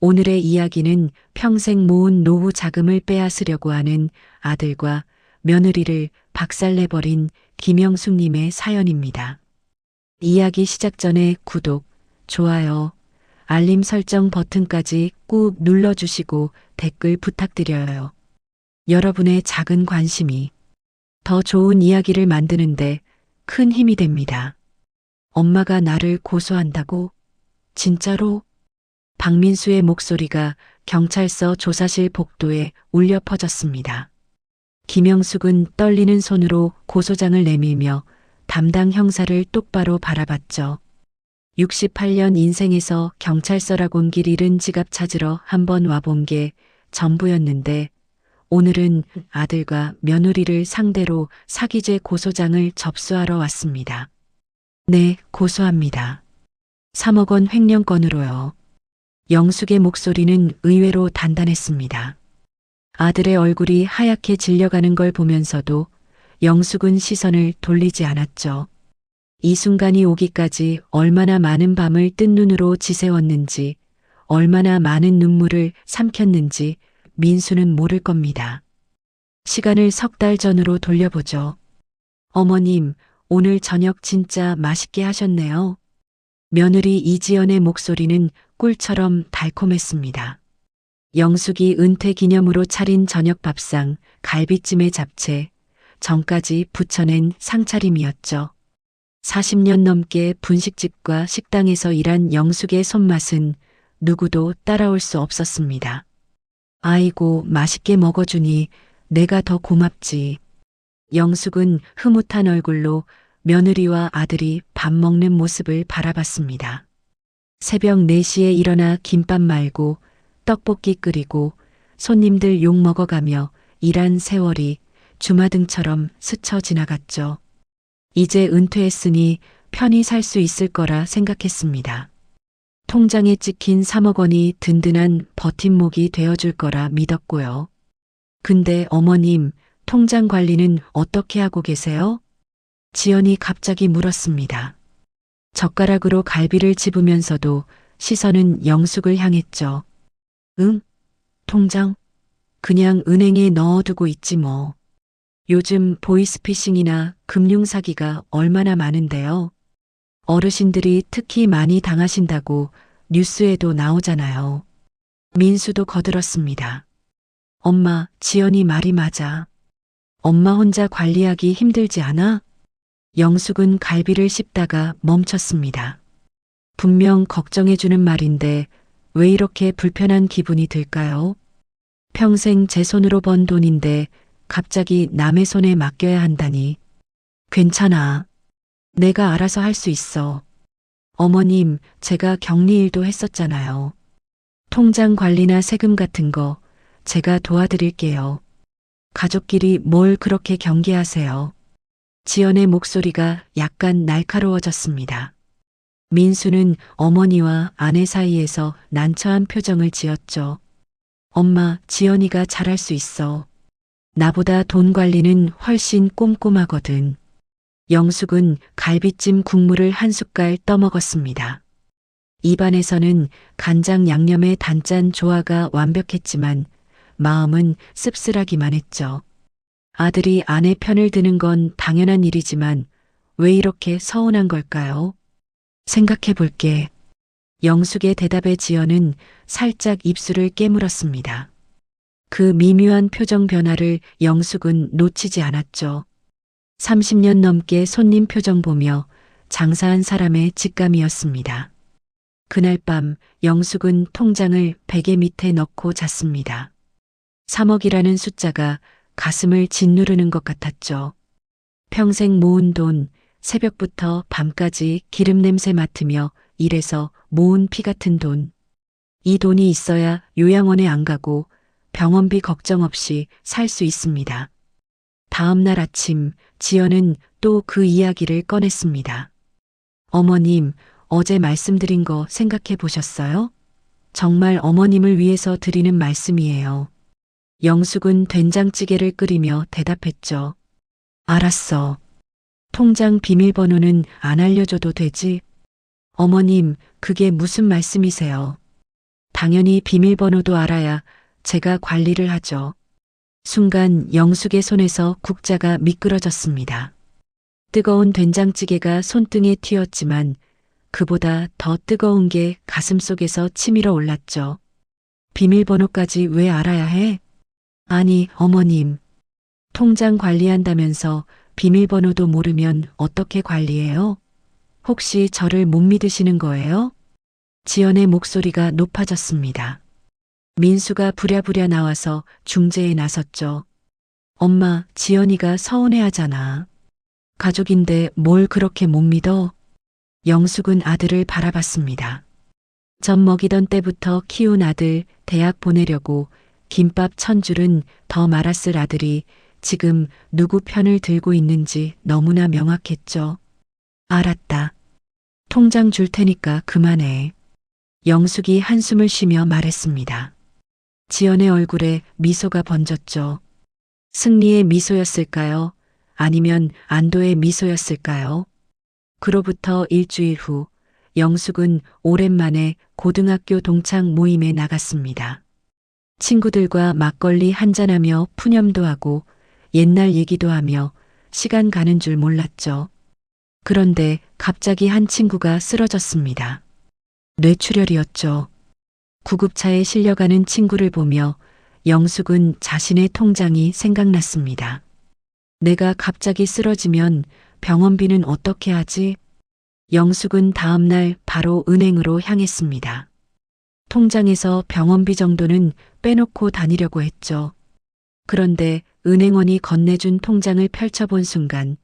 오늘의 이야기는 평생 모은 노후 자금을 빼앗으려고 하는 아들과 며느리를 박살내버린 김영숙님의 사연입니다. 이야기 시작 전에 구독, 좋아요, 알림 설정 버튼까지 꾹 눌러주시고 댓글 부탁드려요. 여러분의 작은 관심이 더 좋은 이야기를 만드는데 큰 힘이 됩니다. 엄마가 나를 고소한다고? 진짜로? 박민수의 목소리가 경찰서 조사실 복도에 울려 퍼졌습니다. 김영숙은 떨리는 손으로 고소장을 내밀며 담당 형사를 똑바로 바라봤죠. 68년 인생에서 경찰서라곤 길 잃은 지갑 찾으러 한번 와본 게 전부였는데 오늘은 아들과 며느리를 상대로 사기죄 고소장을 접수하러 왔습니다. 네, 고소합니다. 3억 원 횡령건으로요. 영숙의 목소리는 의외로 단단했습니다. 아들의 얼굴이 하얗게 질려가는 걸 보면서도 영숙은 시선을 돌리지 않았죠. 이 순간이 오기까지 얼마나 많은 밤을 뜬 눈으로 지새웠는지, 얼마나 많은 눈물을 삼켰는지 민수는 모를 겁니다. 시간을 3달 전으로 돌려보죠. 어머님, 오늘 저녁 진짜 맛있게 하셨네요. 며느리 이지연의 목소리는 꿀처럼 달콤했습니다. 영숙이 은퇴 기념으로 차린 저녁 밥상, 갈비찜에 잡채, 전까지 부쳐낸 상차림이었죠. 40년 넘게 분식집과 식당에서 일한 영숙의 손맛은 누구도 따라올 수 없었습니다. 아이고, 맛있게 먹어주니 내가 더 고맙지. 영숙은 흐뭇한 얼굴로 며느리와 아들이 밥 먹는 모습을 바라봤습니다. 새벽 4시에 일어나 김밥 말고 떡볶이 끓이고 손님들 욕 먹어가며 일한 세월이 주마등처럼 스쳐 지나갔죠. 이제 은퇴했으니 편히 살 수 있을 거라 생각했습니다. 통장에 찍힌 3억 원이 든든한 버팀목이 되어줄 거라 믿었고요. 근데 어머님, 통장 관리는 어떻게 하고 계세요? 지연이 갑자기 물었습니다. 젓가락으로 갈비를 집으면서도 시선은 영숙을 향했죠. 응? 통장? 그냥 은행에 넣어두고 있지 뭐. 요즘 보이스피싱이나 금융사기가 얼마나 많은데요. 어르신들이 특히 많이 당하신다고 뉴스에도 나오잖아요. 민수도 거들었습니다. 엄마, 지연이 말이 맞아. 엄마 혼자 관리하기 힘들지 않아? 영숙은 갈비를 씹다가 멈췄습니다. 분명 걱정해주는 말인데 왜 이렇게 불편한 기분이 들까요? 평생 제 손으로 번 돈인데 갑자기 남의 손에 맡겨야 한다니. 괜찮아. 내가 알아서 할 수 있어. 어머님, 제가 격리일도 했었잖아요. 통장 관리나 세금 같은 거 제가 도와드릴게요. 가족끼리 뭘 그렇게 경계하세요. 지연의 목소리가 약간 날카로워졌습니다. 민수는 어머니와 아내 사이에서 난처한 표정을 지었죠. 엄마, 지연이가 잘할 수 있어. 나보다 돈 관리는 훨씬 꼼꼼하거든. 영숙은 갈비찜 국물을 한 숟갈 떠먹었습니다. 입안에서는 간장 양념의 단짠 조화가 완벽했지만 마음은 씁쓸하기만 했죠. 아들이 아내 편을 드는 건 당연한 일이지만 왜 이렇게 서운한 걸까요? 생각해 볼게. 영숙의 대답에 지연은 살짝 입술을 깨물었습니다. 그 미묘한 표정 변화를 영숙은 놓치지 않았죠. 30년 넘게 손님 표정 보며 장사한 사람의 직감이었습니다. 그날 밤 영숙은 통장을 베개 밑에 넣고 잤습니다. 3억이라는 숫자가 가슴을 짓누르는 것 같았죠. 평생 모은 돈, 새벽부터 밤까지 기름 냄새 맡으며 일해서 모은 피 같은 돈. 이 돈이 있어야 요양원에 안 가고 병원비 걱정 없이 살 수 있습니다. 다음 날 아침 지연은 또 그 이야기를 꺼냈습니다. 어머님, 어제 말씀드린 거 생각해 보셨어요? 정말 어머님을 위해서 드리는 말씀이에요. 영숙은 된장찌개를 끓이며 대답했죠. 알았어. 통장 비밀번호는 안 알려줘도 되지? 어머님, 그게 무슨 말씀이세요? 당연히 비밀번호도 알아야 제가 관리를 하죠. 순간 영숙의 손에서 국자가 미끄러졌습니다. 뜨거운 된장찌개가 손등에 튀었지만 그보다 더 뜨거운 게 가슴속에서 치밀어 올랐죠. 비밀번호까지 왜 알아야 해? 아니, 어머님. 통장 관리한다면서 비밀번호도 모르면 어떻게 관리해요? 혹시 저를 못 믿으시는 거예요? 지연의 목소리가 높아졌습니다. 민수가 부랴부랴 나와서 중재에 나섰죠. 엄마, 지연이가 서운해하잖아. 가족인데 뭘 그렇게 못 믿어? 영숙은 아들을 바라봤습니다. 젖 먹이던 때부터 키운 아들 대학 보내려고 김밥 1000줄은 더 말았을 아들이 지금 누구 편을 들고 있는지 너무나 명확했죠. 알았다. 통장 줄 테니까 그만해. 영숙이 한숨을 쉬며 말했습니다. 지연의 얼굴에 미소가 번졌죠. 승리의 미소였을까요? 아니면 안도의 미소였을까요? 그로부터 일주일 후 영숙은 오랜만에 고등학교 동창 모임에 나갔습니다. 친구들과 막걸리 한잔하며 푸념도 하고 옛날 얘기도 하며 시간 가는 줄 몰랐죠. 그런데 갑자기 한 친구가 쓰러졌습니다. 뇌출혈이었죠. 구급차에 실려가는 친구를 보며 영숙은 자신의 통장이 생각났습니다. 내가 갑자기 쓰러지면 병원비는 어떻게 하지? 영숙은 다음날 바로 은행으로 향했습니다. 통장에서 병원비 정도는 빼놓고 다니려고 했죠. 그런데 은행원이 건네준 통장을 펼쳐본 순간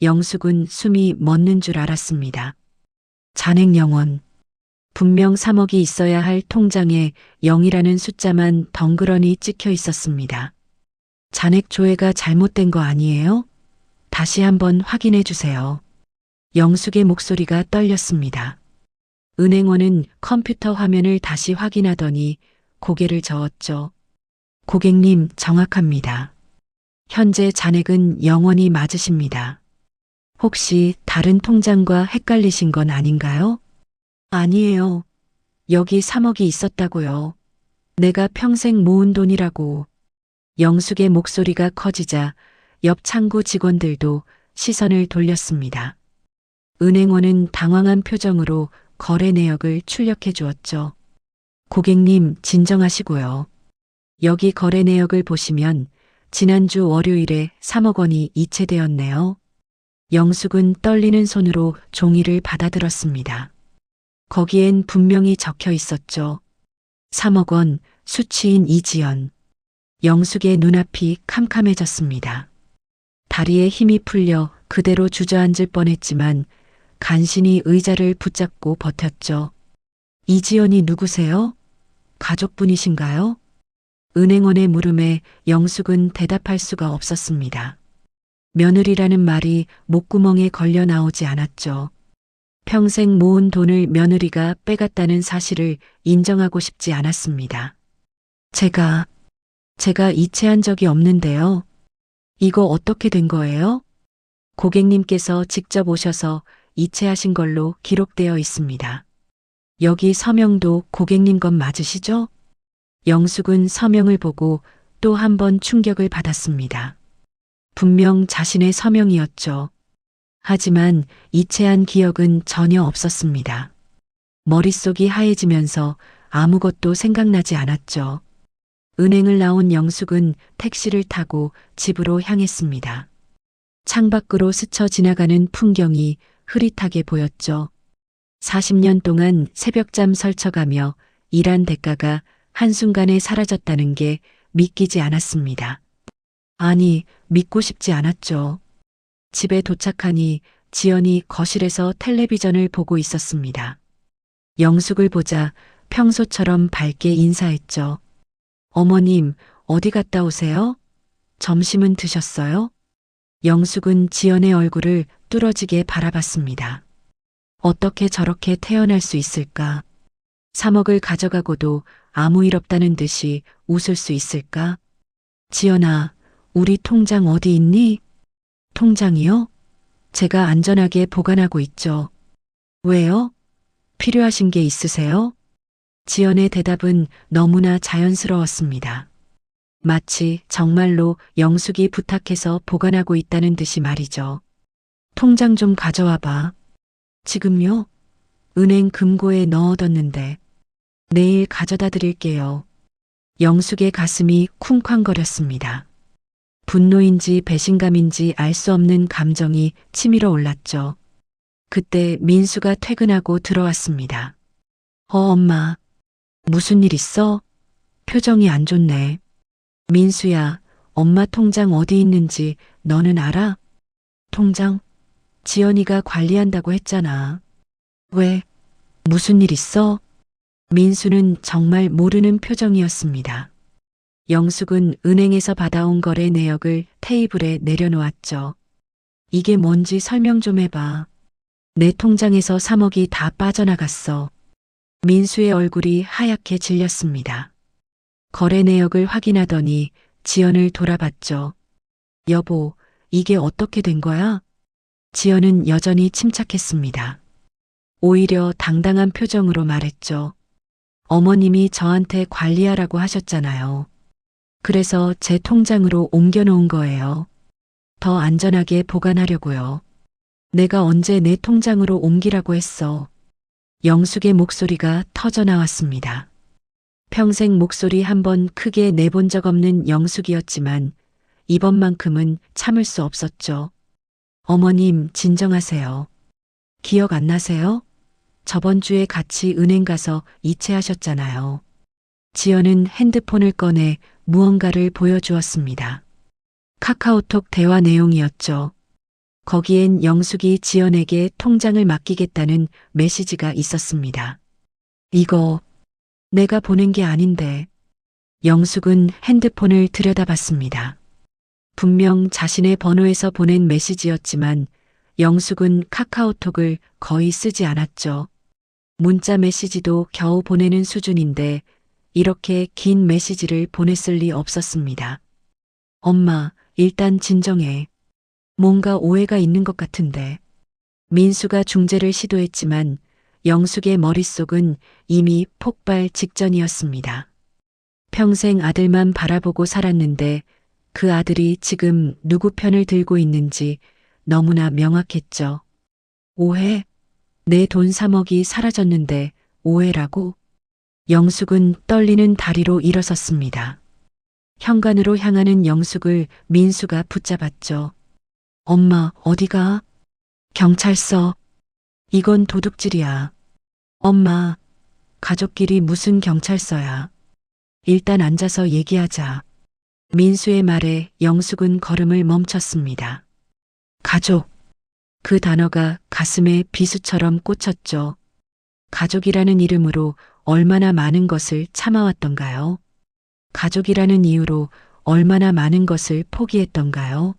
영숙은 숨이 멎는 줄 알았습니다. 잔액 0원. 분명 3억이 있어야 할 통장에 0이라는 숫자만 덩그러니 찍혀 있었습니다. 잔액 조회가 잘못된 거 아니에요? 다시 한번 확인해 주세요. 영숙의 목소리가 떨렸습니다. 은행원은 컴퓨터 화면을 다시 확인하더니 고개를 저었죠. 고객님, 정확합니다. 현재 잔액은 0원이 맞으십니다. 혹시 다른 통장과 헷갈리신 건 아닌가요? 아니에요. 여기 3억이 있었다고요. 내가 평생 모은 돈이라고. 영숙의 목소리가 커지자 옆 창구 직원들도 시선을 돌렸습니다. 은행원은 당황한 표정으로 거래 내역을 출력해 주었죠. 고객님, 진정하시고요. 여기 거래 내역을 보시면 지난주 월요일에 3억 원이 이체되었네요. 영숙은 떨리는 손으로 종이를 받아들었습니다. 거기엔 분명히 적혀 있었죠. 3억 원, 수취인 이지연. 영숙의 눈앞이 캄캄해졌습니다. 다리에 힘이 풀려 그대로 주저앉을 뻔했지만 간신히 의자를 붙잡고 버텼죠. 이지연이 누구세요? 가족분이신가요? 은행원의 물음에 영숙은 대답할 수가 없었습니다. 며느리라는 말이 목구멍에 걸려 나오지 않았죠. 평생 모은 돈을 며느리가 빼갔다는 사실을 인정하고 싶지 않았습니다. 제가 이체한 적이 없는데요. 이거 어떻게 된 거예요? 고객님께서 직접 오셔서 이체하신 걸로 기록되어 있습니다. 여기 서명도 고객님 것 맞으시죠? 영숙은 서명을 보고 또 한 번 충격을 받았습니다. 분명 자신의 서명이었죠. 하지만 이체한 기억은 전혀 없었습니다. 머릿속이 하얘지면서 아무것도 생각나지 않았죠. 은행을 나온 영숙은 택시를 타고 집으로 향했습니다. 창밖으로 스쳐 지나가는 풍경이 흐릿하게 보였죠. 40년 동안 새벽잠 설쳐가며 일한 대가가 한순간에 사라졌다는 게 믿기지 않았습니다. 아니, 믿고 싶지 않았죠. 집에 도착하니 지연이 거실에서 텔레비전을 보고 있었습니다. 영숙을 보자 평소처럼 밝게 인사했죠. 어머님, 어디 갔다 오세요? 점심은 드셨어요? 영숙은 지연의 얼굴을 뚫어지게 바라봤습니다. 어떻게 저렇게 태어날 수 있을까? 3억을 가져가고도 아무 일 없다는 듯이 웃을 수 있을까? 지연아, 우리 통장 어디 있니? 통장이요? 제가 안전하게 보관하고 있죠. 왜요? 필요하신 게 있으세요? 지연의 대답은 너무나 자연스러웠습니다. 마치 정말로 영숙이 부탁해서 보관하고 있다는 듯이 말이죠. 통장 좀 가져와 봐. 지금요? 은행 금고에 넣어뒀는데 내일 가져다 드릴게요. 영숙의 가슴이 쿵쾅거렸습니다. 분노인지 배신감인지 알 수 없는 감정이 치밀어 올랐죠. 그때 민수가 퇴근하고 들어왔습니다. 엄마. 무슨 일 있어? 표정이 안 좋네. 민수야, 엄마 통장 어디 있는지 너는 알아? 통장? 지연이가 관리한다고 했잖아. 왜? 무슨 일 있어? 민수는 정말 모르는 표정이었습니다. 영숙은 은행에서 받아온 거래 내역을 테이블에 내려놓았죠. 이게 뭔지 설명 좀 해봐. 내 통장에서 3억이 다 빠져나갔어. 민수의 얼굴이 하얗게 질렸습니다. 거래 내역을 확인하더니 지연을 돌아봤죠. 여보, 이게 어떻게 된 거야? 지연은 여전히 침착했습니다. 오히려 당당한 표정으로 말했죠. 어머님이 저한테 관리하라고 하셨잖아요. 그래서 제 통장으로 옮겨놓은 거예요. 더 안전하게 보관하려고요. 내가 언제 내 통장으로 옮기라고 했어. 영숙의 목소리가 터져 나왔습니다. 평생 목소리 한 번 크게 내본 적 없는 영숙이었지만 이번만큼은 참을 수 없었죠. 어머님, 진정하세요. 기억 안 나세요? 저번 주에 같이 은행 가서 이체하셨잖아요. 지연은 핸드폰을 꺼내 무언가를 보여주었습니다. 카카오톡 대화 내용이었죠. 거기엔 영숙이 지연에게 통장을 맡기겠다는 메시지가 있었습니다. 이거 내가 보낸 게 아닌데. 영숙은 핸드폰을 들여다봤습니다. 분명 자신의 번호에서 보낸 메시지였지만 영숙은 카카오톡을 거의 쓰지 않았죠. 문자 메시지도 겨우 보내는 수준인데 이렇게 긴 메시지를 보냈을 리 없었습니다. 엄마, 일단 진정해. 뭔가 오해가 있는 것 같은데. 민수가 중재를 시도했지만 영숙의 머릿속은 이미 폭발 직전이었습니다. 평생 아들만 바라보고 살았는데 그 아들이 지금 누구 편을 들고 있는지 너무나 명확했죠. 오해? 내 돈 3억이 사라졌는데 오해라고? 영숙은 떨리는 다리로 일어섰습니다. 현관으로 향하는 영숙을 민수가 붙잡았죠. 엄마, 어디가? 경찰서. 이건 도둑질이야. 엄마, 가족끼리 무슨 경찰서야. 일단 앉아서 얘기하자. 민수의 말에 영숙은 걸음을 멈췄습니다. 가족. 그 단어가 가슴에 비수처럼 꽂혔죠. 가족이라는 이름으로 얼마나 많은 것을 참아왔던가요? 가족이라는 이유로 얼마나 많은 것을 포기했던가요?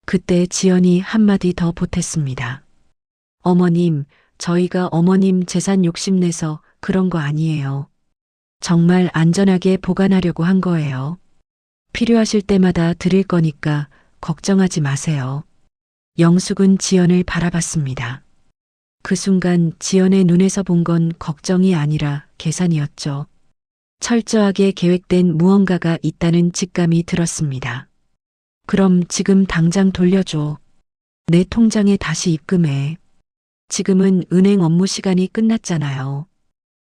그때 지연이 한마디 더 보탰습니다. 어머님, 저희가 어머님 재산 욕심내서 그런 거 아니에요. 정말 안전하게 보관하려고 한 거예요. 필요하실 때마다 드릴 거니까 걱정하지 마세요. 영숙은 지연을 바라봤습니다. 그 순간 지연의 눈에서 본 건 걱정이 아니라 계산이었죠. 철저하게 계획된 무언가가 있다는 직감이 들었습니다. 그럼 지금 당장 돌려줘. 내 통장에 다시 입금해. 지금은 은행 업무 시간이 끝났잖아요.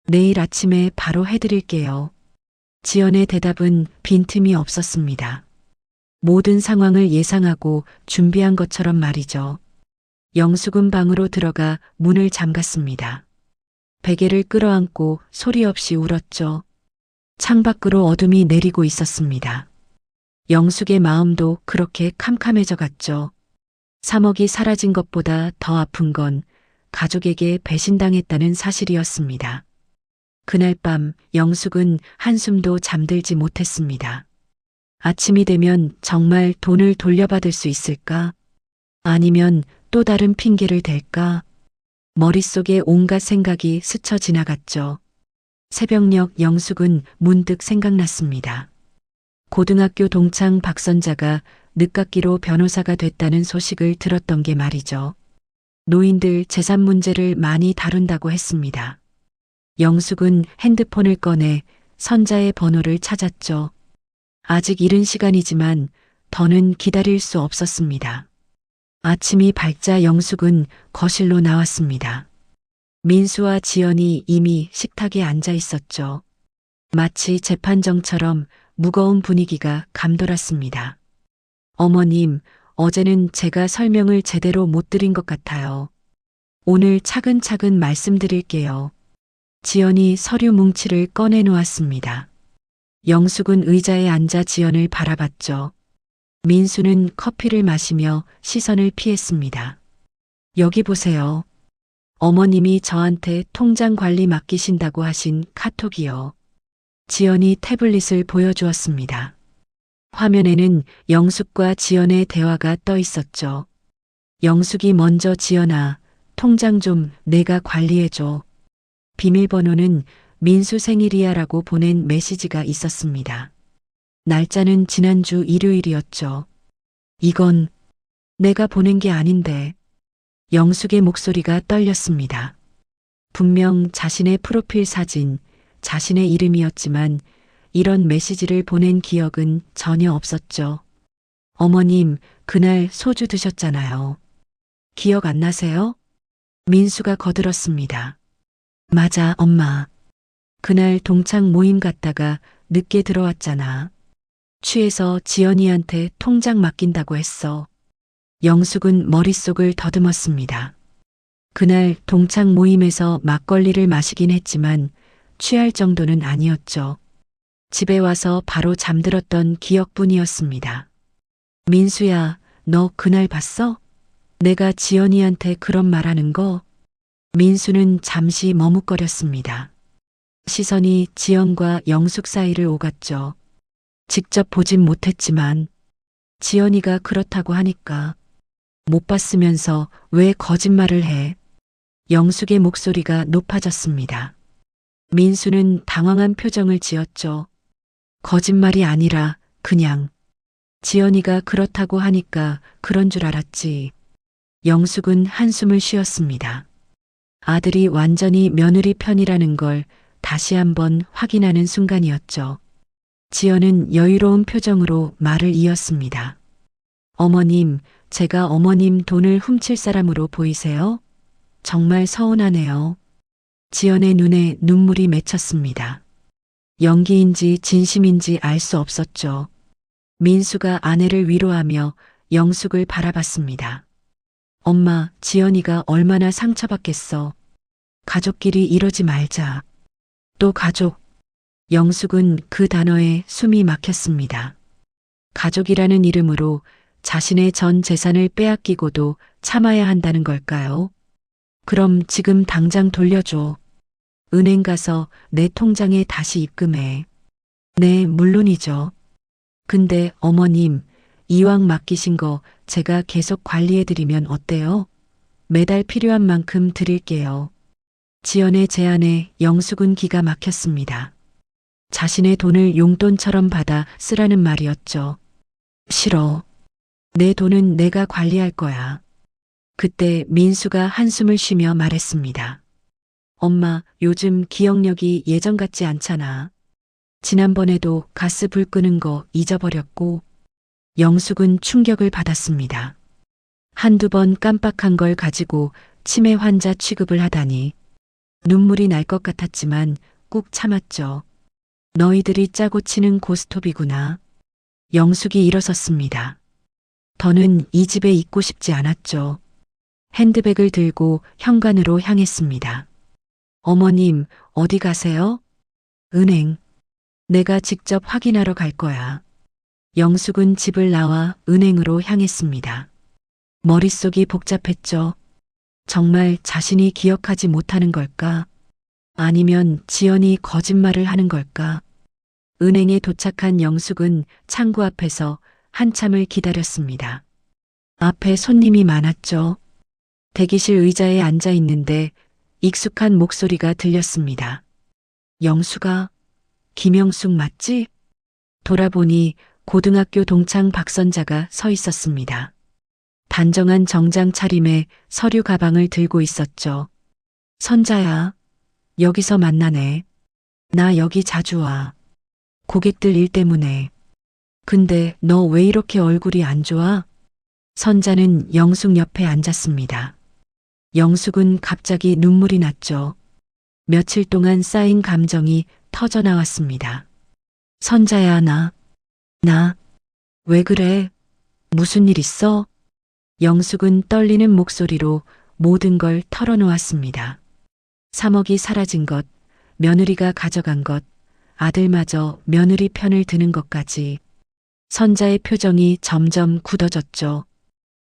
내일 아침에 바로 해드릴게요. 지연의 대답은 빈틈이 없었습니다. 모든 상황을 예상하고 준비한 것처럼 말이죠. 영숙은 방으로 들어가 문을 잠갔습니다. 베개를 끌어안고 소리 없이 울었죠. 창밖으로 어둠이 내리고 있었습니다. 영숙의 마음도 그렇게 캄캄해져 갔죠. 3억이 사라진 것보다 더 아픈 건 가족에게 배신당했다는 사실이었습니다. 그날 밤 영숙은 한숨도 잠들지 못했습니다. 아침이 되면 정말 돈을 돌려받을 수 있을까? 아니면 또 다른 핑계를 댈까? 머릿속에 온갖 생각이 스쳐 지나갔죠. 새벽녘 영숙은 문득 생각났습니다. 고등학교 동창 박선자가 늦깎이로 변호사가 됐다는 소식을 들었던 게 말이죠. 노인들 재산 문제를 많이 다룬다고 했습니다. 영숙은 핸드폰을 꺼내 선자의 번호를 찾았죠. 아직 이른 시간이지만 더는 기다릴 수 없었습니다. 아침이 밝자 영숙은 거실로 나왔습니다. 민수와 지연이 이미 식탁에 앉아 있었죠. 마치 재판정처럼 무거운 분위기가 감돌았습니다. 어머님, 어제는 제가 설명을 제대로 못 드린 것 같아요. 오늘 차근차근 말씀드릴게요. 지연이 서류 뭉치를 꺼내 놓았습니다. 영숙은 의자에 앉아 지연을 바라봤죠. 민수는 커피를 마시며 시선을 피했습니다. 여기 보세요. 어머님이 저한테 통장 관리 맡기신다고 하신 카톡이요. 지연이 태블릿을 보여주었습니다. 화면에는 영숙과 지연의 대화가 떠 있었죠. 영숙이 먼저 지연아, 통장 좀 내가 관리해줘. 비밀번호는 민수 생일이야라고 보낸 메시지가 있었습니다. 날짜는 지난주 일요일이었죠. 이건 내가 보낸 게 아닌데. 영숙의 목소리가 떨렸습니다. 분명 자신의 프로필 사진, 자신의 이름이었지만 이런 메시지를 보낸 기억은 전혀 없었죠. 어머님, 그날 소주 드셨잖아요. 기억 안 나세요? 민수가 거들었습니다. 맞아, 엄마. 그날 동창 모임 갔다가 늦게 들어왔잖아. 취해서 지연이한테 통장 맡긴다고 했어. 영숙은 머릿속을 더듬었습니다. 그날 동창 모임에서 막걸리를 마시긴 했지만 취할 정도는 아니었죠. 집에 와서 바로 잠들었던 기억뿐이었습니다. 민수야, 너 그날 봤어? 내가 지연이한테 그런 말하는 거? 민수는 잠시 머뭇거렸습니다. 시선이 지연과 영숙 사이를 오갔죠. 직접 보진 못했지만 지연이가 그렇다고 하니까 못 봤으면서 왜 거짓말을 해? 영숙의 목소리가 높아졌습니다. 민수는 당황한 표정을 지었죠. 거짓말이 아니라 그냥 지연이가 그렇다고 하니까 그런 줄 알았지. 영숙은 한숨을 쉬었습니다. 아들이 완전히 며느리 편이라는 걸 다시 한번 확인하는 순간이었죠. 지연은 여유로운 표정으로 말을 이었습니다. 어머님, 제가 어머님 돈을 훔칠 사람으로 보이세요? 정말 서운하네요. 지연의 눈에 눈물이 맺혔습니다. 연기인지 진심인지 알 수 없었죠. 민수가 아내를 위로하며 영숙을 바라봤습니다. 엄마, 지연이가 얼마나 상처받겠어. 가족끼리 이러지 말자. 또 가족. 영숙은 그 단어에 숨이 막혔습니다. 가족이라는 이름으로 자신의 전 재산을 빼앗기고도 참아야 한다는 걸까요? 그럼 지금 당장 돌려줘. 은행 가서 내 통장에 다시 입금해. 네, 물론이죠. 근데 어머님, 이왕 맡기신 거 제가 계속 관리해드리면 어때요? 매달 필요한 만큼 드릴게요. 지연의 제안에 영숙은 기가 막혔습니다. 자신의 돈을 용돈처럼 받아 쓰라는 말이었죠. 싫어. 내 돈은 내가 관리할 거야. 그때 민수가 한숨을 쉬며 말했습니다. 엄마, 요즘 기억력이 예전 같지 않잖아. 지난번에도 가스 불 끄는 거 잊어버렸고. 영숙은 충격을 받았습니다. 한두 번 깜빡한 걸 가지고 치매 환자 취급을 하다니. 눈물이 날 것 같았지만 꾹 참았죠. 너희들이 짜고 치는 고스톱이구나. 영숙이 일어섰습니다. 더는 이 집에 있고 싶지 않았죠. 핸드백을 들고 현관으로 향했습니다. 어머님, 어디 가세요? 은행. 내가 직접 확인하러 갈 거야. 영숙은 집을 나와 은행으로 향했습니다. 머릿속이 복잡했죠. 정말 자신이 기억하지 못하는 걸까? 아니면 지연이 거짓말을 하는 걸까? 은행에 도착한 영숙은 창구 앞에서 한참을 기다렸습니다. 앞에 손님이 많았죠. 대기실 의자에 앉아 있는데 익숙한 목소리가 들렸습니다. 영숙아, 김영숙 맞지? 돌아보니 고등학교 동창 박선자가 서 있었습니다. 단정한 정장 차림에 서류 가방을 들고 있었죠. 선자야, 여기서 만나네. 나 여기 자주 와. 고객들 일 때문에. 근데 너 왜 이렇게 얼굴이 안 좋아? 선자는 영숙 옆에 앉았습니다. 영숙은 갑자기 눈물이 났죠. 며칠 동안 쌓인 감정이 터져 나왔습니다. 선자야, 왜 그래? 무슨 일 있어? 영숙은 떨리는 목소리로 모든 걸 털어놓았습니다. 3억이 사라진 것, 며느리가 가져간 것, 아들마저 며느리 편을 드는 것까지. 선자의 표정이 점점 굳어졌죠.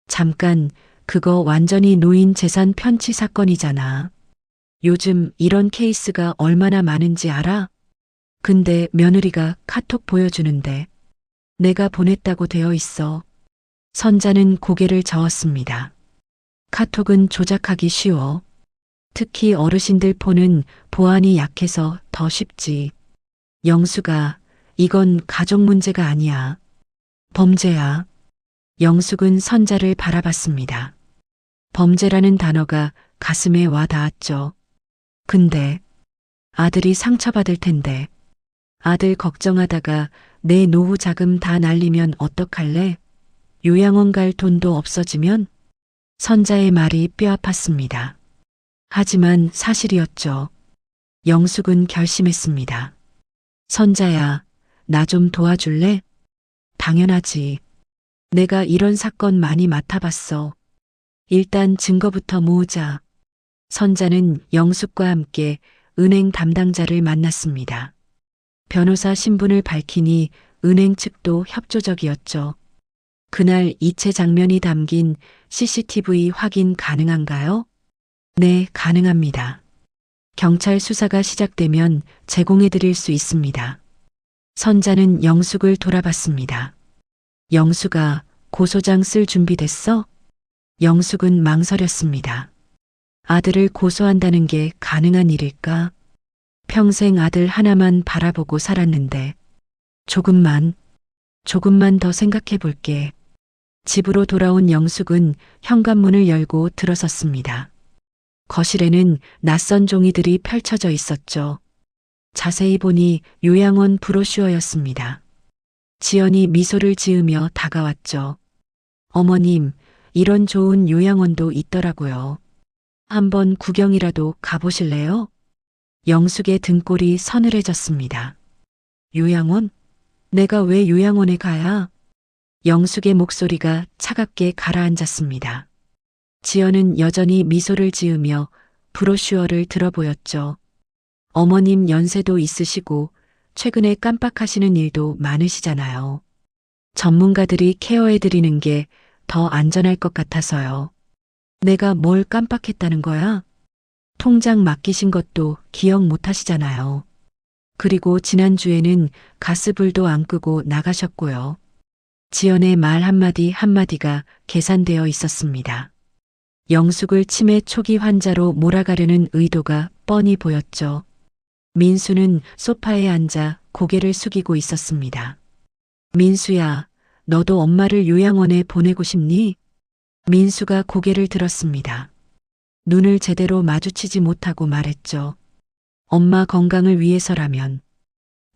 잠깐, 그거 완전히 노인 재산 편취 사건이잖아. 요즘 이런 케이스가 얼마나 많은지 알아? 근데 며느리가 카톡 보여주는데 내가 보냈다고 되어 있어. 선자는 고개를 저었습니다. 카톡은 조작하기 쉬워. 특히 어르신들 폰은 보안이 약해서 더 쉽지. 영숙아, 이건 가족 문제가 아니야. 범죄야. 영숙은 선자를 바라봤습니다. 범죄라는 단어가 가슴에 와 닿았죠. 근데 아들이 상처받을 텐데. 아들 걱정하다가 내 노후 자금 다 날리면 어떡할래? 요양원 갈 돈도 없어지면? 선자의 말이 뼈아팠습니다. 하지만 사실이었죠. 영숙은 결심했습니다. 선자야, 나 좀 도와줄래? 당연하지. 내가 이런 사건 많이 맡아봤어. 일단 증거부터 모으자. 선자는 영숙과 함께 은행 담당자를 만났습니다. 변호사 신분을 밝히니 은행 측도 협조적이었죠. 그날 이체 장면이 담긴 CCTV 확인 가능한가요? 네, 가능합니다. 경찰 수사가 시작되면 제공해 드릴 수 있습니다. 선자는 영숙을 돌아봤습니다. 영숙아, 고소장 쓸 준비 됐어? 영숙은 망설였습니다. 아들을 고소한다는 게 가능한 일일까? 평생 아들 하나만 바라보고 살았는데. 조금만 더 생각해 볼게. 집으로 돌아온 영숙은 현관문을 열고 들어섰습니다. 거실에는 낯선 종이들이 펼쳐져 있었죠. 자세히 보니 요양원 브로슈어였습니다. 지연이 미소를 지으며 다가왔죠. 어머님, 이런 좋은 요양원도 있더라고요. 한번 구경이라도 가보실래요? 영숙의 등골이 서늘해졌습니다. 요양원? 내가 왜 요양원에 가야? 영숙의 목소리가 차갑게 가라앉았습니다. 지연은 여전히 미소를 지으며 브로슈어를 들어보였죠. 어머님 연세도 있으시고 최근에 깜빡하시는 일도 많으시잖아요. 전문가들이 케어해드리는 게 더 안전할 것 같아서요. 내가 뭘 깜빡했다는 거야? 통장 맡기신 것도 기억 못 하시잖아요. 그리고 지난주에는 가스불도 안 끄고 나가셨고요. 지연의 말 한마디 한마디가 계산되어 있었습니다. 영숙을 치매 초기 환자로 몰아가려는 의도가 뻔히 보였죠. 민수는 소파에 앉아 고개를 숙이고 있었습니다. 민수야, 너도 엄마를 요양원에 보내고 싶니? 민수가 고개를 들었습니다. 눈을 제대로 마주치지 못하고 말했죠. 엄마 건강을 위해서라면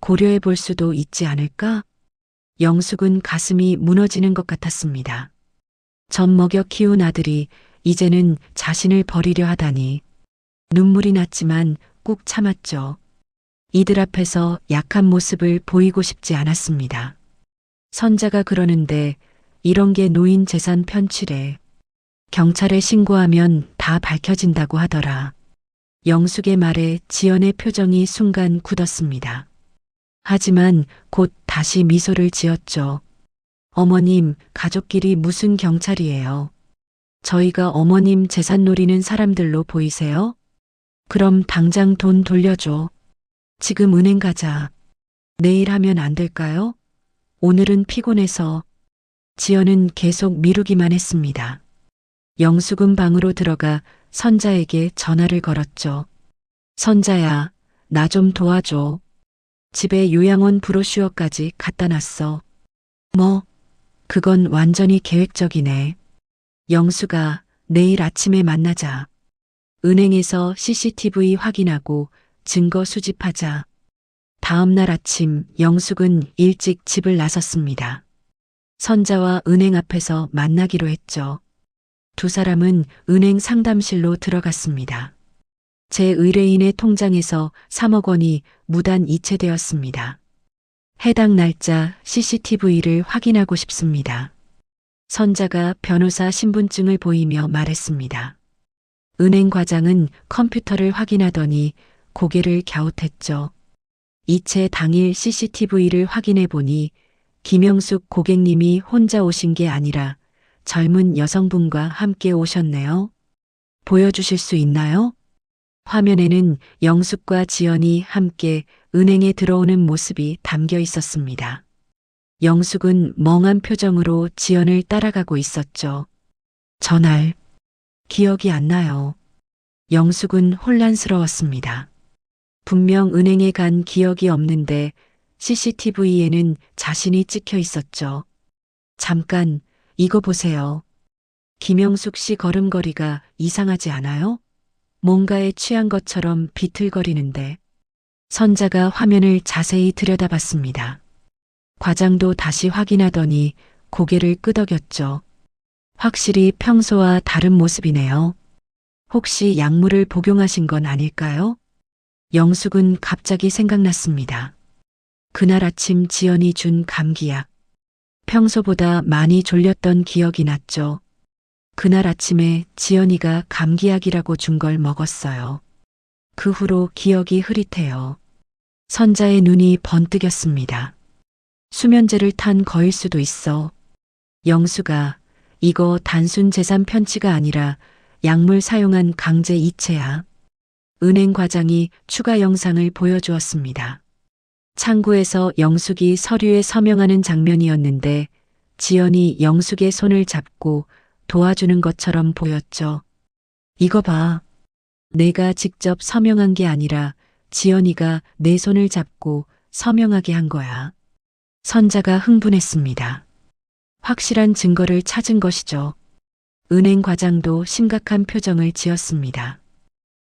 고려해 볼 수도 있지 않을까? 영숙은 가슴이 무너지는 것 같았습니다. 젖 먹여 키운 아들이 이제는 자신을 버리려 하다니. 눈물이 났지만 꾹 참았죠. 이들 앞에서 약한 모습을 보이고 싶지 않았습니다. 선자가 그러는데 이런 게 노인 재산 편취래. 경찰에 신고하면 다 밝혀진다고 하더라. 영숙의 말에 지연의 표정이 순간 굳었습니다. 하지만 곧 다시 미소를 지었죠. 어머님, 가족끼리 무슨 경찰이에요. 저희가 어머님 재산 노리는 사람들로 보이세요? 그럼 당장 돈 돌려줘. 지금 은행 가자. 내일 하면 안 될까요? 오늘은 피곤해서. 지연은 계속 미루기만 했습니다. 영숙은 방으로 들어가 선자에게 전화를 걸었죠. 선자야, 나 좀 도와줘. 집에 요양원 브로슈어까지 갖다 놨어. 뭐? 그건 완전히 계획적이네. 영숙아, 내일 아침에 만나자. 은행에서 CCTV 확인하고 증거 수집하자. 다음 날 아침 영숙은 일찍 집을 나섰습니다. 선자와 은행 앞에서 만나기로 했죠. 두 사람은 은행 상담실로 들어갔습니다. 제 의뢰인의 통장에서 3억 원이 무단 이체되었습니다. 해당 날짜 CCTV를 확인하고 싶습니다. 선자가 변호사 신분증을 보이며 말했습니다. 은행 과장은 컴퓨터를 확인하더니 고개를 갸웃했죠. 이체 당일 CCTV를 확인해 보니 김영숙 고객님이 혼자 오신 게 아니라 젊은 여성분과 함께 오셨네요. 보여주실 수 있나요? 화면에는 영숙과 지연이 함께 은행에 들어오는 모습이 담겨 있었습니다. 영숙은 멍한 표정으로 지연을 따라가고 있었죠. 전날 기억이 안 나요. 영숙은 혼란스러웠습니다. 분명 은행에 간 기억이 없는데 CCTV에는 자신이 찍혀 있었죠. 잠깐, 이거 보세요. 김영숙 씨 걸음걸이가 이상하지 않아요? 뭔가에 취한 것처럼 비틀거리는데. 선자가 화면을 자세히 들여다봤습니다. 과장도 다시 확인하더니 고개를 끄덕였죠. 확실히 평소와 다른 모습이네요. 혹시 약물을 복용하신 건 아닐까요? 영숙은 갑자기 생각났습니다. 그날 아침 지연이 준 감기약. 평소보다 많이 졸렸던 기억이 났죠. 그날 아침에 지연이가 감기약이라고 준 걸 먹었어요. 그 후로 기억이 흐릿해요. 선자의 눈이 번뜩였습니다. 수면제를 탄 거일 수도 있어. 영수가 이거 단순 재산 편취가 아니라 약물 사용한 강제 이체야. 은행 과장이 추가 영상을 보여주었습니다. 창구에서 영숙이 서류에 서명하는 장면이었는데 지연이 영숙의 손을 잡고 도와주는 것처럼 보였죠. 이거 봐. 내가 직접 서명한 게 아니라 지연이가 내 손을 잡고 서명하게 한 거야. 선자가 흥분했습니다. 확실한 증거를 찾은 것이죠. 은행 과장도 심각한 표정을 지었습니다.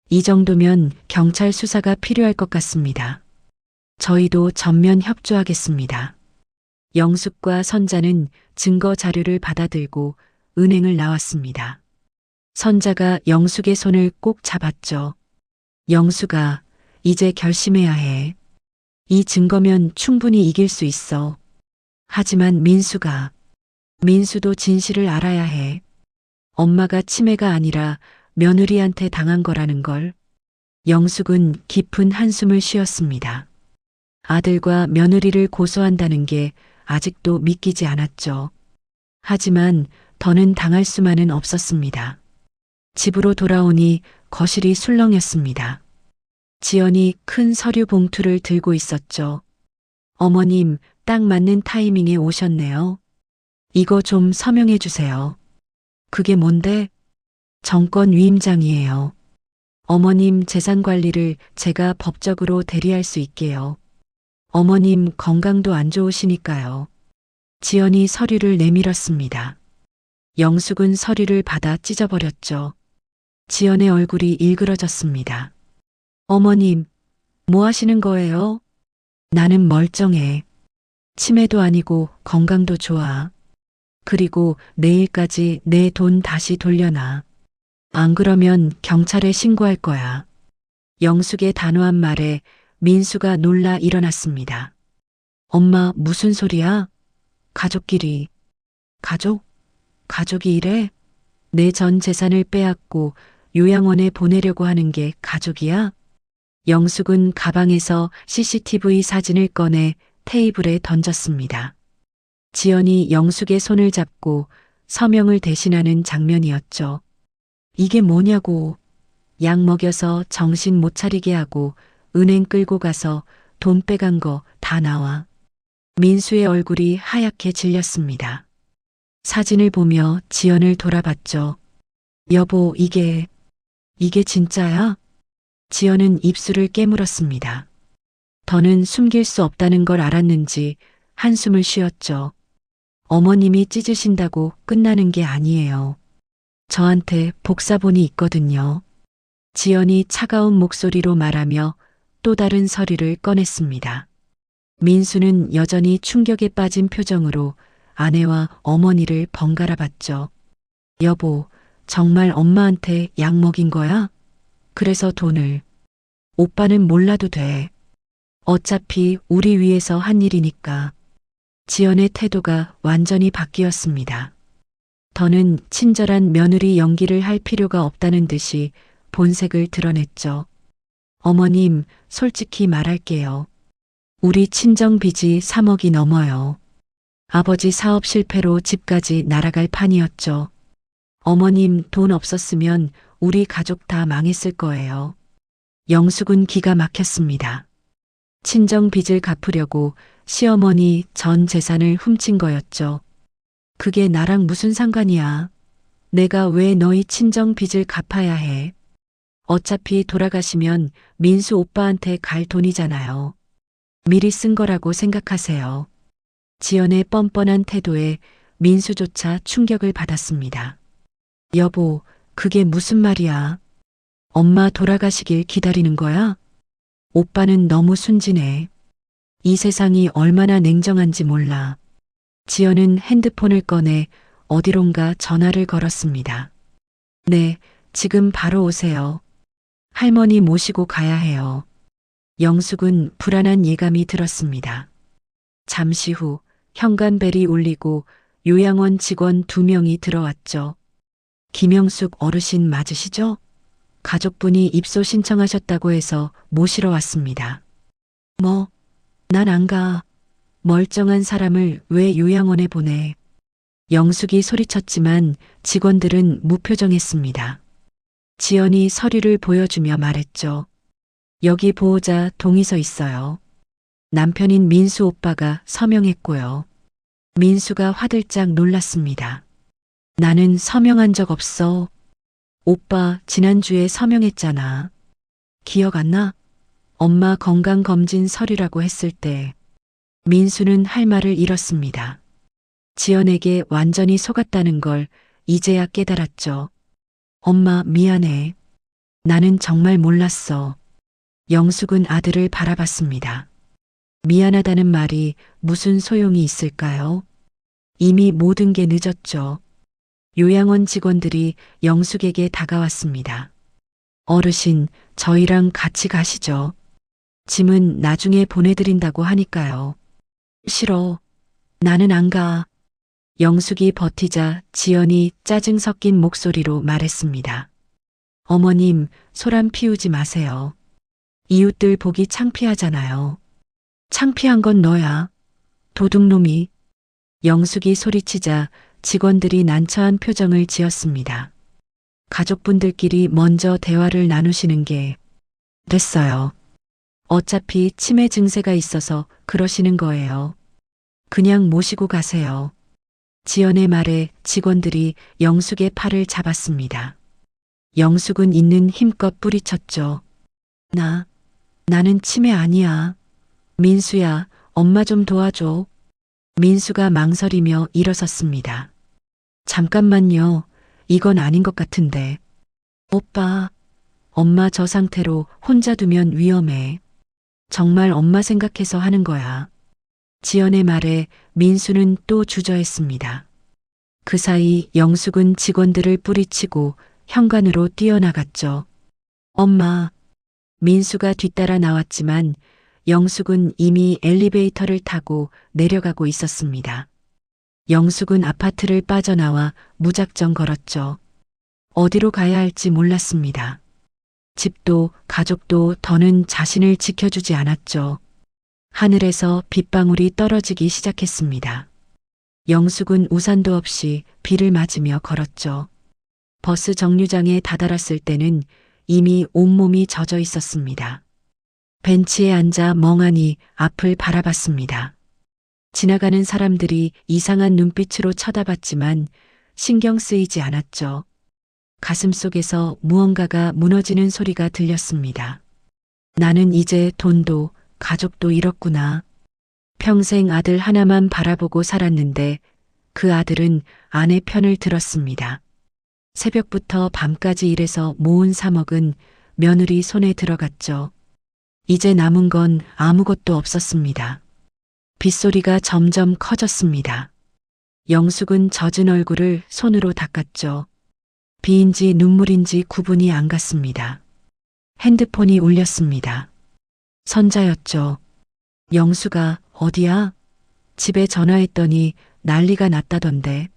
이 정도면 경찰 수사가 필요할 것 같습니다. 저희도 전면 협조하겠습니다. 영숙과 선자는 증거 자료를 받아들고 은행을 나왔습니다. 선자가 영숙의 손을 꼭 잡았죠. 영숙아, 이제 결심해야 해. 이 증거면 충분히 이길 수 있어. 하지만 민수도 진실을 알아야 해. 엄마가 치매가 아니라 며느리한테 당한 거라는 걸. 영숙은 깊은 한숨을 쉬었습니다. 아들과 며느리를 고소한다는 게 아직도 믿기지 않았죠. 하지만 더는 당할 수만은 없었습니다. 집으로 돌아오니 거실이 술렁였습니다. 지연이 큰 서류 봉투를 들고 있었죠. 어머님, 딱 맞는 타이밍에 오셨네요. 이거 좀 서명해 주세요. 그게 뭔데? 정권 위임장이에요. 어머님 재산 관리를 제가 법적으로 대리할 수 있게요. 어머님 건강도 안 좋으시니까요. 지연이 서류를 내밀었습니다. 영숙은 서류를 받아 찢어버렸죠. 지연의 얼굴이 일그러졌습니다. 어머님, 뭐 하시는 거예요? 나는 멀쩡해. 치매도 아니고 건강도 좋아. 그리고 내일까지 내 돈 다시 돌려놔. 안 그러면 경찰에 신고할 거야. 영숙의 단호한 말에 민수가 놀라 일어났습니다. 엄마, 무슨 소리야? 가족끼리. 가족이 이래? 내 전 재산을 빼앗고 요양원에 보내려고 하는 게 가족이야? 영숙은 가방에서 CCTV 사진을 꺼내 테이블에 던졌습니다. 지연이 영숙의 손을 잡고 서명을 대신하는 장면이었죠. 이게 뭐냐고. 약 먹여서 정신 못 차리게 하고 은행 끌고 가서 돈 빼간 거 다 나와. 민수의 얼굴이 하얗게 질렸습니다. 사진을 보며 지연을 돌아봤죠. 여보, 이게 진짜야? 지연은 입술을 깨물었습니다. 더는 숨길 수 없다는 걸 알았는지 한숨을 쉬었죠. 어머님이 찢으신다고 끝나는 게 아니에요. 저한테 복사본이 있거든요. 지연이 차가운 목소리로 말하며 또 다른 서류를 꺼냈습니다. 민수는 여전히 충격에 빠진 표정으로 아내와 어머니를 번갈아 봤죠. 여보, 정말 엄마한테 약 먹인 거야? 그래서 돈을. 오빠는 몰라도 돼. 어차피 우리 위해서 한 일이니까. 지연의 태도가 완전히 바뀌었습니다. 더는 친절한 며느리 연기를 할 필요가 없다는 듯이 본색을 드러냈죠. 어머님, 솔직히 말할게요. 우리 친정 빚이 3억이 넘어요. 아버지 사업 실패로 집까지 날아갈 판이었죠. 어머님 돈 없었으면 우리 가족 다 망했을 거예요. 영숙은 기가 막혔습니다. 친정 빚을 갚으려고 시어머니 전 재산을 훔친 거였죠. 그게 나랑 무슨 상관이야. 내가 왜 너희 친정 빚을 갚아야 해. 어차피 돌아가시면 민수 오빠한테 갈 돈이잖아요. 미리 쓴 거라고 생각하세요. 지연의 뻔뻔한 태도에 민수조차 충격을 받았습니다. 여보, 그게 무슨 말이야? 엄마 돌아가시길 기다리는 거야? 오빠는 너무 순진해. 이 세상이 얼마나 냉정한지 몰라. 지연은 핸드폰을 꺼내 어디론가 전화를 걸었습니다. 네, 지금 바로 오세요. 할머니 모시고 가야 해요. 영숙은 불안한 예감이 들었습니다. 잠시 후 현관벨이 울리고 요양원 직원 2명이 들어왔죠. 김영숙 어르신 맞으시죠? 가족분이 입소 신청하셨다고 해서 모시러 왔습니다. 뭐, 난 안 가. 멀쩡한 사람을 왜 요양원에 보내. 영숙이 소리쳤지만 직원들은 무표정했습니다. 지연이 서류를 보여주며 말했죠. 여기 보호자 동의서 있어요. 남편인 민수 오빠가 서명했고요. 민수가 화들짝 놀랐습니다. 나는 서명한 적 없어. 오빠 지난주에 서명했잖아. 기억 안 나? 엄마 건강검진 서류라고 했을 때 민수는 할 말을 잃었습니다. 지연에게 완전히 속았다는 걸 이제야 깨달았죠. 엄마 미안해. 나는 정말 몰랐어. 영숙은 아들을 바라봤습니다. 미안하다는 말이 무슨 소용이 있을까요? 이미 모든 게 늦었죠. 요양원 직원들이 영숙에게 다가왔습니다. 어르신, 저희랑 같이 가시죠. 짐은 나중에 보내드린다고 하니까요. 싫어. 나는 안 가. 영숙이 버티자 지연이 짜증 섞인 목소리로 말했습니다. 어머님, 소란 피우지 마세요. 이웃들 보기 창피하잖아요. 창피한 건 너야. 도둑놈이. 영숙이 소리치자 직원들이 난처한 표정을 지었습니다. 가족분들끼리 먼저 대화를 나누시는 게 됐어요. 어차피 치매 증세가 있어서 그러시는 거예요. 그냥 모시고 가세요. 지연의 말에 직원들이 영숙의 팔을 잡았습니다. 영숙은 있는 힘껏 뿌리쳤죠. 나는 치매 아니야. 민수야, 엄마 좀 도와줘. 민수가 망설이며 일어섰습니다. 잠깐만요. 이건 아닌 것 같은데. 오빠, 엄마 저 상태로 혼자 두면 위험해. 정말 엄마 생각해서 하는 거야. 지연의 말에 민수는 또 주저했습니다. 그 사이 영숙은 직원들을 뿌리치고 현관으로 뛰어나갔죠. 엄마, 민수가 뒤따라 나왔지만 영숙은 이미 엘리베이터를 타고 내려가고 있었습니다. 영숙은 아파트를 빠져나와 무작정 걸었죠. 어디로 가야 할지 몰랐습니다. 집도 가족도 더는 자신을 지켜주지 않았죠. 하늘에서 빗방울이 떨어지기 시작했습니다. 영숙은 우산도 없이 비를 맞으며 걸었죠. 버스 정류장에 다다랐을 때는 이미 온몸이 젖어 있었습니다. 벤치에 앉아 멍하니 앞을 바라봤습니다. 지나가는 사람들이 이상한 눈빛으로 쳐다봤지만 신경 쓰이지 않았죠. 가슴속에서 무언가가 무너지는 소리가 들렸습니다. 나는 이제 돈도 가족도 잃었구나. 평생 아들 하나만 바라보고 살았는데 그 아들은 아내 편을 들었습니다. 새벽부터 밤까지 일해서 모은 3억은 며느리 손에 들어갔죠. 이제 남은 건 아무것도 없었습니다. 빗소리가 점점 커졌습니다. 영숙은 젖은 얼굴을 손으로 닦았죠. 비인지 눈물인지 구분이 안 갔습니다. 핸드폰이 울렸습니다. 선자였죠. 영수가 어디야? 집에 전화했더니 난리가 났다던데.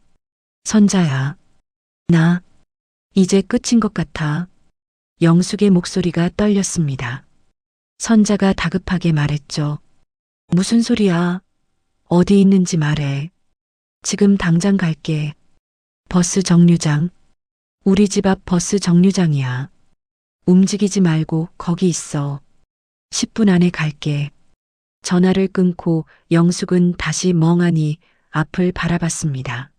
선자야. 나 이제 끝인 것 같아. 영숙의 목소리가 떨렸습니다. 선자가 다급하게 말했죠. 무슨 소리야? 어디 있는지 말해. 지금 당장 갈게. 버스 정류장. 우리 집 앞 버스 정류장이야. 움직이지 말고 거기 있어. 10분 안에 갈게. 전화를 끊고 영숙은 다시 멍하니 앞을 바라봤습니다.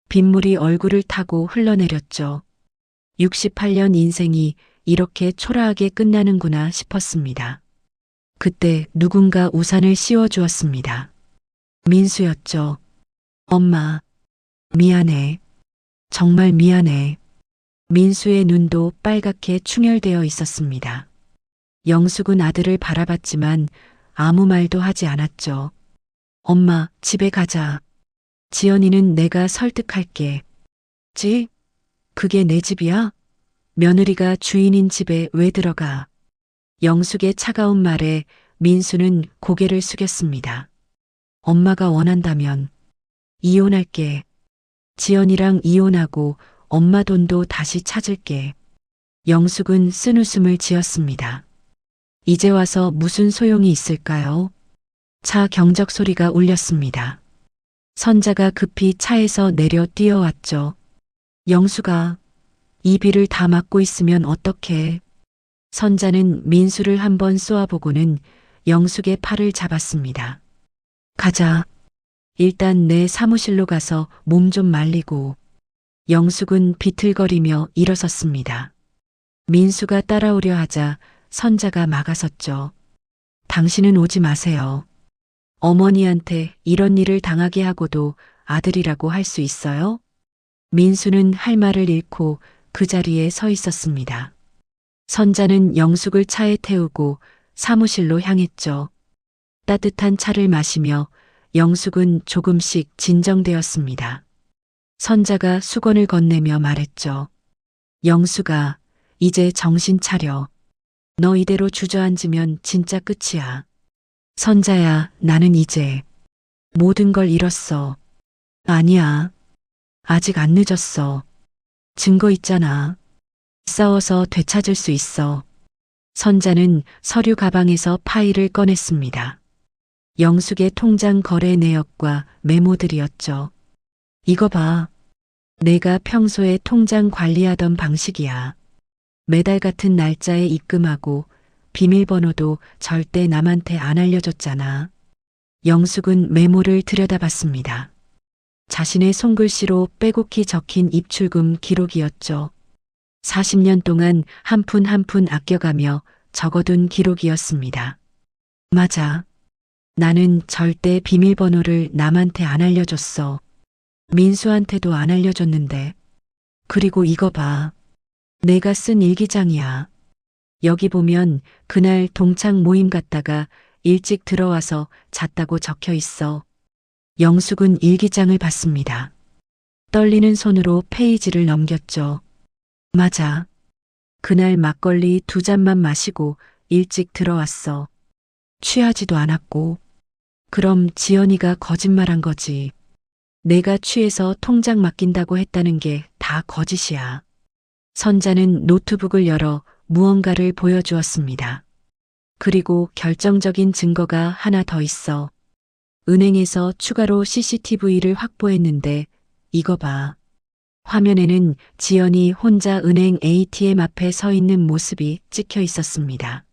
빗물이 얼굴을 타고 흘러내렸죠. 68년 인생이 이렇게 초라하게 끝나는구나 싶었습니다. 그때 누군가 우산을 씌워주었습니다. 민수였죠. 엄마, 미안해. 정말 미안해. 민수의 눈도 빨갛게 충혈되어 있었습니다. 영숙은 아들을 바라봤지만 아무 말도 하지 않았죠. 엄마, 집에 가자. 지연이는 내가 설득할게. 그게 내 집이야? 며느리가 주인인 집에 왜 들어가? 영숙의 차가운 말에 민수는 고개를 숙였습니다. 엄마가 원한다면 이혼할게. 지연이랑 이혼하고 엄마 돈도 다시 찾을게. 영숙은 쓴웃음을 지었습니다. 이제 와서 무슨 소용이 있을까요? 차 경적 소리가 울렸습니다. 선자가 급히 차에서 내려 뛰어왔죠. 영수가 이 비를 다 맞고 있으면 어떡해. 선자는 민수를 한번 쏘아보고는 영숙의 팔을 잡았습니다. 가자. 일단 내 사무실로 가서 몸 좀 말리고. 영숙은 비틀거리며 일어섰습니다. 민수가 따라오려 하자 선자가 막아섰죠. 당신은 오지 마세요. 어머니한테 이런 일을 당하게 하고도 아들이라고 할 수 있어요? 민수는 할 말을 잃고 그 자리에 서 있었습니다. 선자는 영숙을 차에 태우고 사무실로 향했죠. 따뜻한 차를 마시며 영숙은 조금씩 진정되었습니다. 선자가 수건을 건네며 말했죠. 영숙아, 이제 정신 차려. 너 이대로 주저앉으면 진짜 끝이야. 선자야, 나는 이제 모든 걸 잃었어. 아니야. 아직 안 늦었어. 증거 있잖아. 싸워서 되찾을 수 있어. 선자는 서류 가방에서 파일을 꺼냈습니다. 영숙의 통장 거래 내역과 메모들이었죠. 이거 봐. 내가 평소에 통장 관리하던 방식이야. 매달 같은 날짜에 입금하고 비밀번호도 절대 남한테 안 알려줬잖아. 영숙은 메모를 들여다봤습니다. 자신의 손글씨로 빼곡히 적힌 입출금 기록이었죠. 40년 동안 한 푼 한 푼 아껴가며 적어둔 기록이었습니다. 맞아. 나는 절대 비밀번호를 남한테 안 알려줬어. 민수한테도 안 알려줬는데. 그리고 이거 봐. 내가 쓴 일기장이야. 여기 보면 그날 동창 모임 갔다가 일찍 들어와서 잤다고 적혀 있어. 영숙은 일기장을 봤습니다. 떨리는 손으로 페이지를 넘겼죠. 맞아. 그날 막걸리 2잔만 마시고 일찍 들어왔어. 취하지도 않았고. 그럼 지연이가 거짓말한 거지. 내가 취해서 통장 맡긴다고 했다는 게 다 거짓이야. 선자는 노트북을 열어 무언가를 보여주었습니다. 그리고 결정적인 증거가 하나 더 있어. 은행에서 추가로 CCTV를 확보했는데 이거 봐. 화면에는 지연이 혼자 은행 ATM 앞에 서 있는 모습이 찍혀 있었습니다.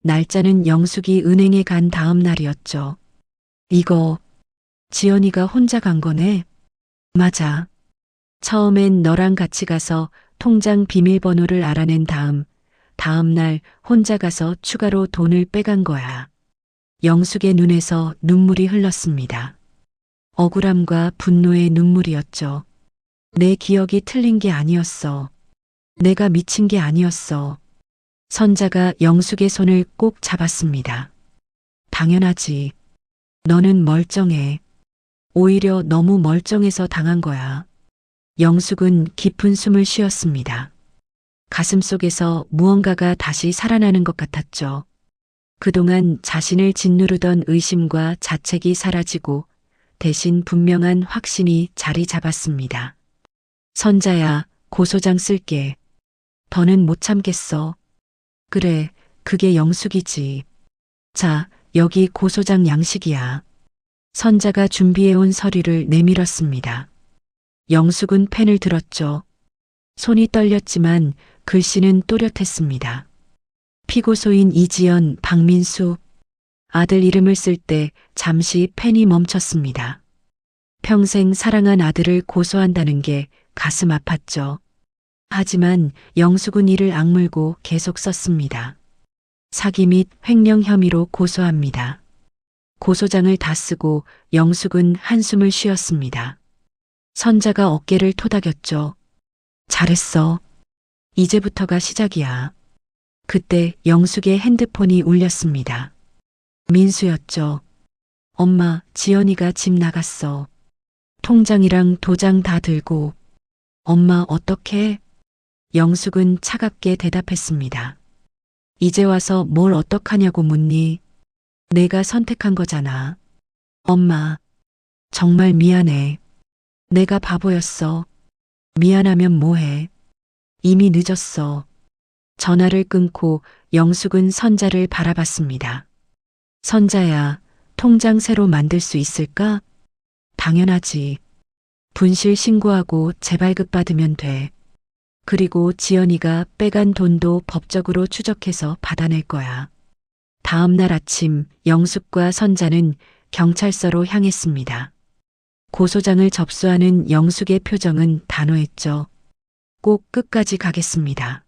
날짜는 영숙이 은행에 간 다음 날이었죠. 이거 지연이가 혼자 간 거네? 맞아. 처음엔 너랑 같이 가서 통장 비밀번호를 알아낸 다음 날 혼자 가서 추가로 돈을 빼간 거야. 영숙의 눈에서 눈물이 흘렀습니다. 억울함과 분노의 눈물이었죠. 내 기억이 틀린 게 아니었어. 내가 미친 게 아니었어. 선자가 영숙의 손을 꼭 잡았습니다. 당연하지. 너는 멀쩡해. 오히려 너무 멀쩡해서 당한 거야. 영숙은 깊은 숨을 쉬었습니다. 가슴속에서 무언가가 다시 살아나는 것 같았죠. 그동안 자신을 짓누르던 의심과 자책이 사라지고 대신 분명한 확신이 자리 잡았습니다. 선자야, 고소장 쓸게. 더는 못 참겠어. 그래, 그게 영숙이지. 자, 여기 고소장 양식이야. 선자가 준비해온 서류를 내밀었습니다. 영숙은 펜을 들었죠. 손이 떨렸지만 글씨는 또렷했습니다. 피고소인 이지연, 박민수. 아들 이름을 쓸 때 잠시 펜이 멈췄습니다. 평생 사랑한 아들을 고소한다는 게 가슴 아팠죠. 하지만 영숙은 이를 악물고 계속 썼습니다. 사기 및 횡령 혐의로 고소합니다. 고소장을 다 쓰고 영숙은 한숨을 쉬었습니다. 선자가 어깨를 토닥였죠. 잘했어. 이제부터가 시작이야. 그때 영숙의 핸드폰이 울렸습니다. 민수였죠. 엄마, 지연이가 집 나갔어. 통장이랑 도장 다 들고. 엄마 어떡해? 영숙은 차갑게 대답했습니다. 이제 와서 뭘 어떡하냐고 묻니? 내가 선택한 거잖아. 엄마, 정말 미안해. 내가 바보였어. 미안하면 뭐해. 이미 늦었어. 전화를 끊고 영숙은 선자를 바라봤습니다. 선자야, 통장 새로 만들 수 있을까? 당연하지. 분실 신고하고 재발급 받으면 돼. 그리고 지연이가 빼간 돈도 법적으로 추적해서 받아낼 거야. 다음 날 아침 영숙과 선자는 경찰서로 향했습니다. 고소장을 접수하는 영숙의 표정은 단호했죠. 꼭 끝까지 가겠습니다.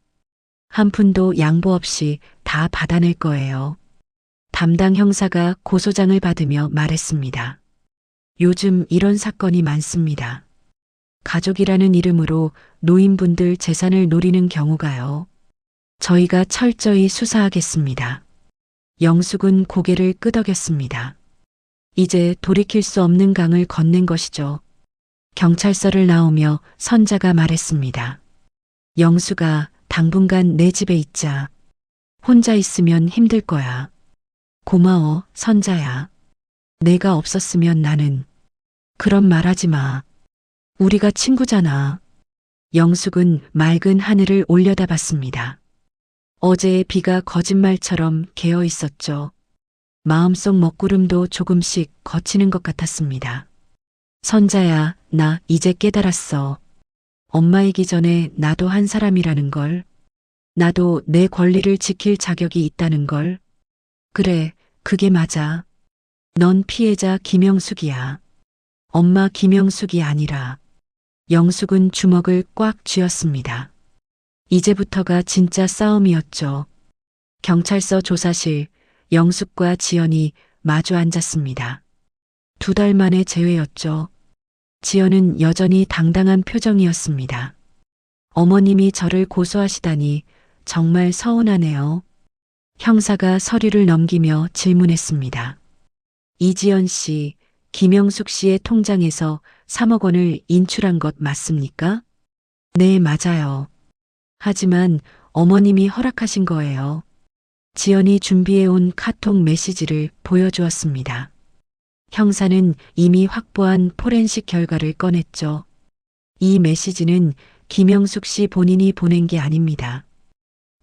한 푼도 양보 없이 다 받아낼 거예요. 담당 형사가 고소장을 받으며 말했습니다. 요즘 이런 사건이 많습니다. 가족이라는 이름으로 노인분들 재산을 노리는 경우가요. 저희가 철저히 수사하겠습니다. 영숙은 고개를 끄덕였습니다. 이제 돌이킬 수 없는 강을 건넨 것이죠. 경찰서를 나오며 선자가 말했습니다. 영숙아, 당분간 내 집에 있자. 혼자 있으면 힘들 거야. 고마워, 선자야. 내가 없었으면 나는. 그런 말하지 마. 우리가 친구잖아. 영숙은 맑은 하늘을 올려다봤습니다. 어제의 비가 거짓말처럼 개어 있었죠. 마음속 먹구름도 조금씩 걷히는 것 같았습니다. 선자야, 나 이제 깨달았어. 엄마이기 전에 나도 한 사람이라는 걸. 나도 내 권리를 지킬 자격이 있다는 걸. 그래, 그게 맞아. 넌 피해자 김영숙이야. 엄마 김영숙이 아니라. 영숙은 주먹을 꽉 쥐었습니다. 이제부터가 진짜 싸움이었죠. 경찰서 조사실, 영숙과 지연이 마주 앉았습니다. 2달 만의 재회였죠. 지연은 여전히 당당한 표정이었습니다. 어머님이 저를 고소하시다니 정말 서운하네요. 형사가 서류를 넘기며 질문했습니다. 이지연 씨, 김영숙 씨의 통장에서 3억 원을 인출한 것 맞습니까? 네, 맞아요. 하지만 어머님이 허락하신 거예요. 지연이 준비해온 카톡 메시지를 보여주었습니다. 형사는 이미 확보한 포렌식 결과를 꺼냈죠. 이 메시지는 김영숙 씨 본인이 보낸 게 아닙니다.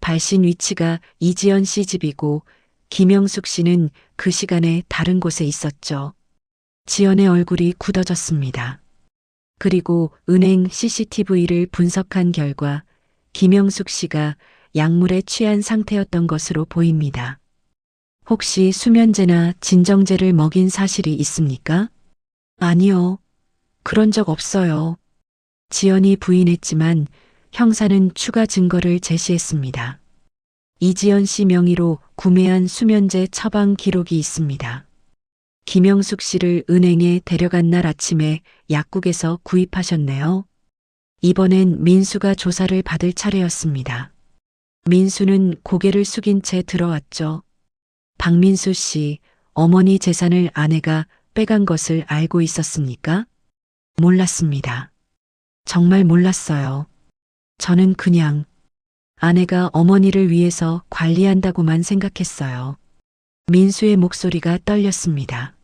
발신 위치가 이지연 씨 집이고 김영숙 씨는 그 시간에 다른 곳에 있었죠. 지연의 얼굴이 굳어졌습니다. 그리고 은행 CCTV를 분석한 결과 김영숙 씨가 약물에 취한 상태였던 것으로 보입니다. 혹시 수면제나 진정제를 먹인 사실이 있습니까? 아니요. 그런 적 없어요. 지연이 부인했지만 형사는 추가 증거를 제시했습니다. 이지연 씨 명의로 구매한 수면제 처방 기록이 있습니다. 김영숙 씨를 은행에 데려간 날 아침에 약국에서 구입하셨네요. 이번엔 민수가 조사를 받을 차례였습니다. 민수는 고개를 숙인 채 들어왔죠. 박민수 씨, 어머니 재산을 아내가 빼간 것을 알고 있었습니까? 몰랐습니다. 정말 몰랐어요. 저는 그냥 아내가 어머니를 위해서 관리한다고만 생각했어요. 민수의 목소리가 떨렸습니다.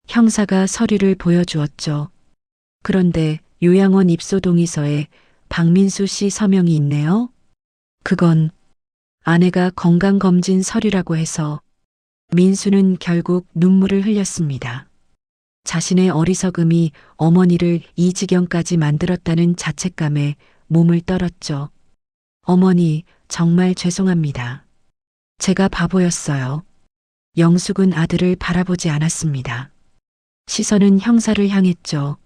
형사가 서류를 보여주었죠. 그런데 요양원 입소 동의서에 박민수 씨 서명이 있네요. 그건 아내가 건강검진 서류라고 해서 민수는 결국 눈물을 흘렸습니다. 자신의 어리석음이 어머니를 이 지경까지 만들었다는 자책감에 몸을 떨었죠. 어머니, 정말 죄송합니다. 제가 바보였어요. 영숙은 아들을 바라보지 않았습니다. 시선은 형사를 향했죠.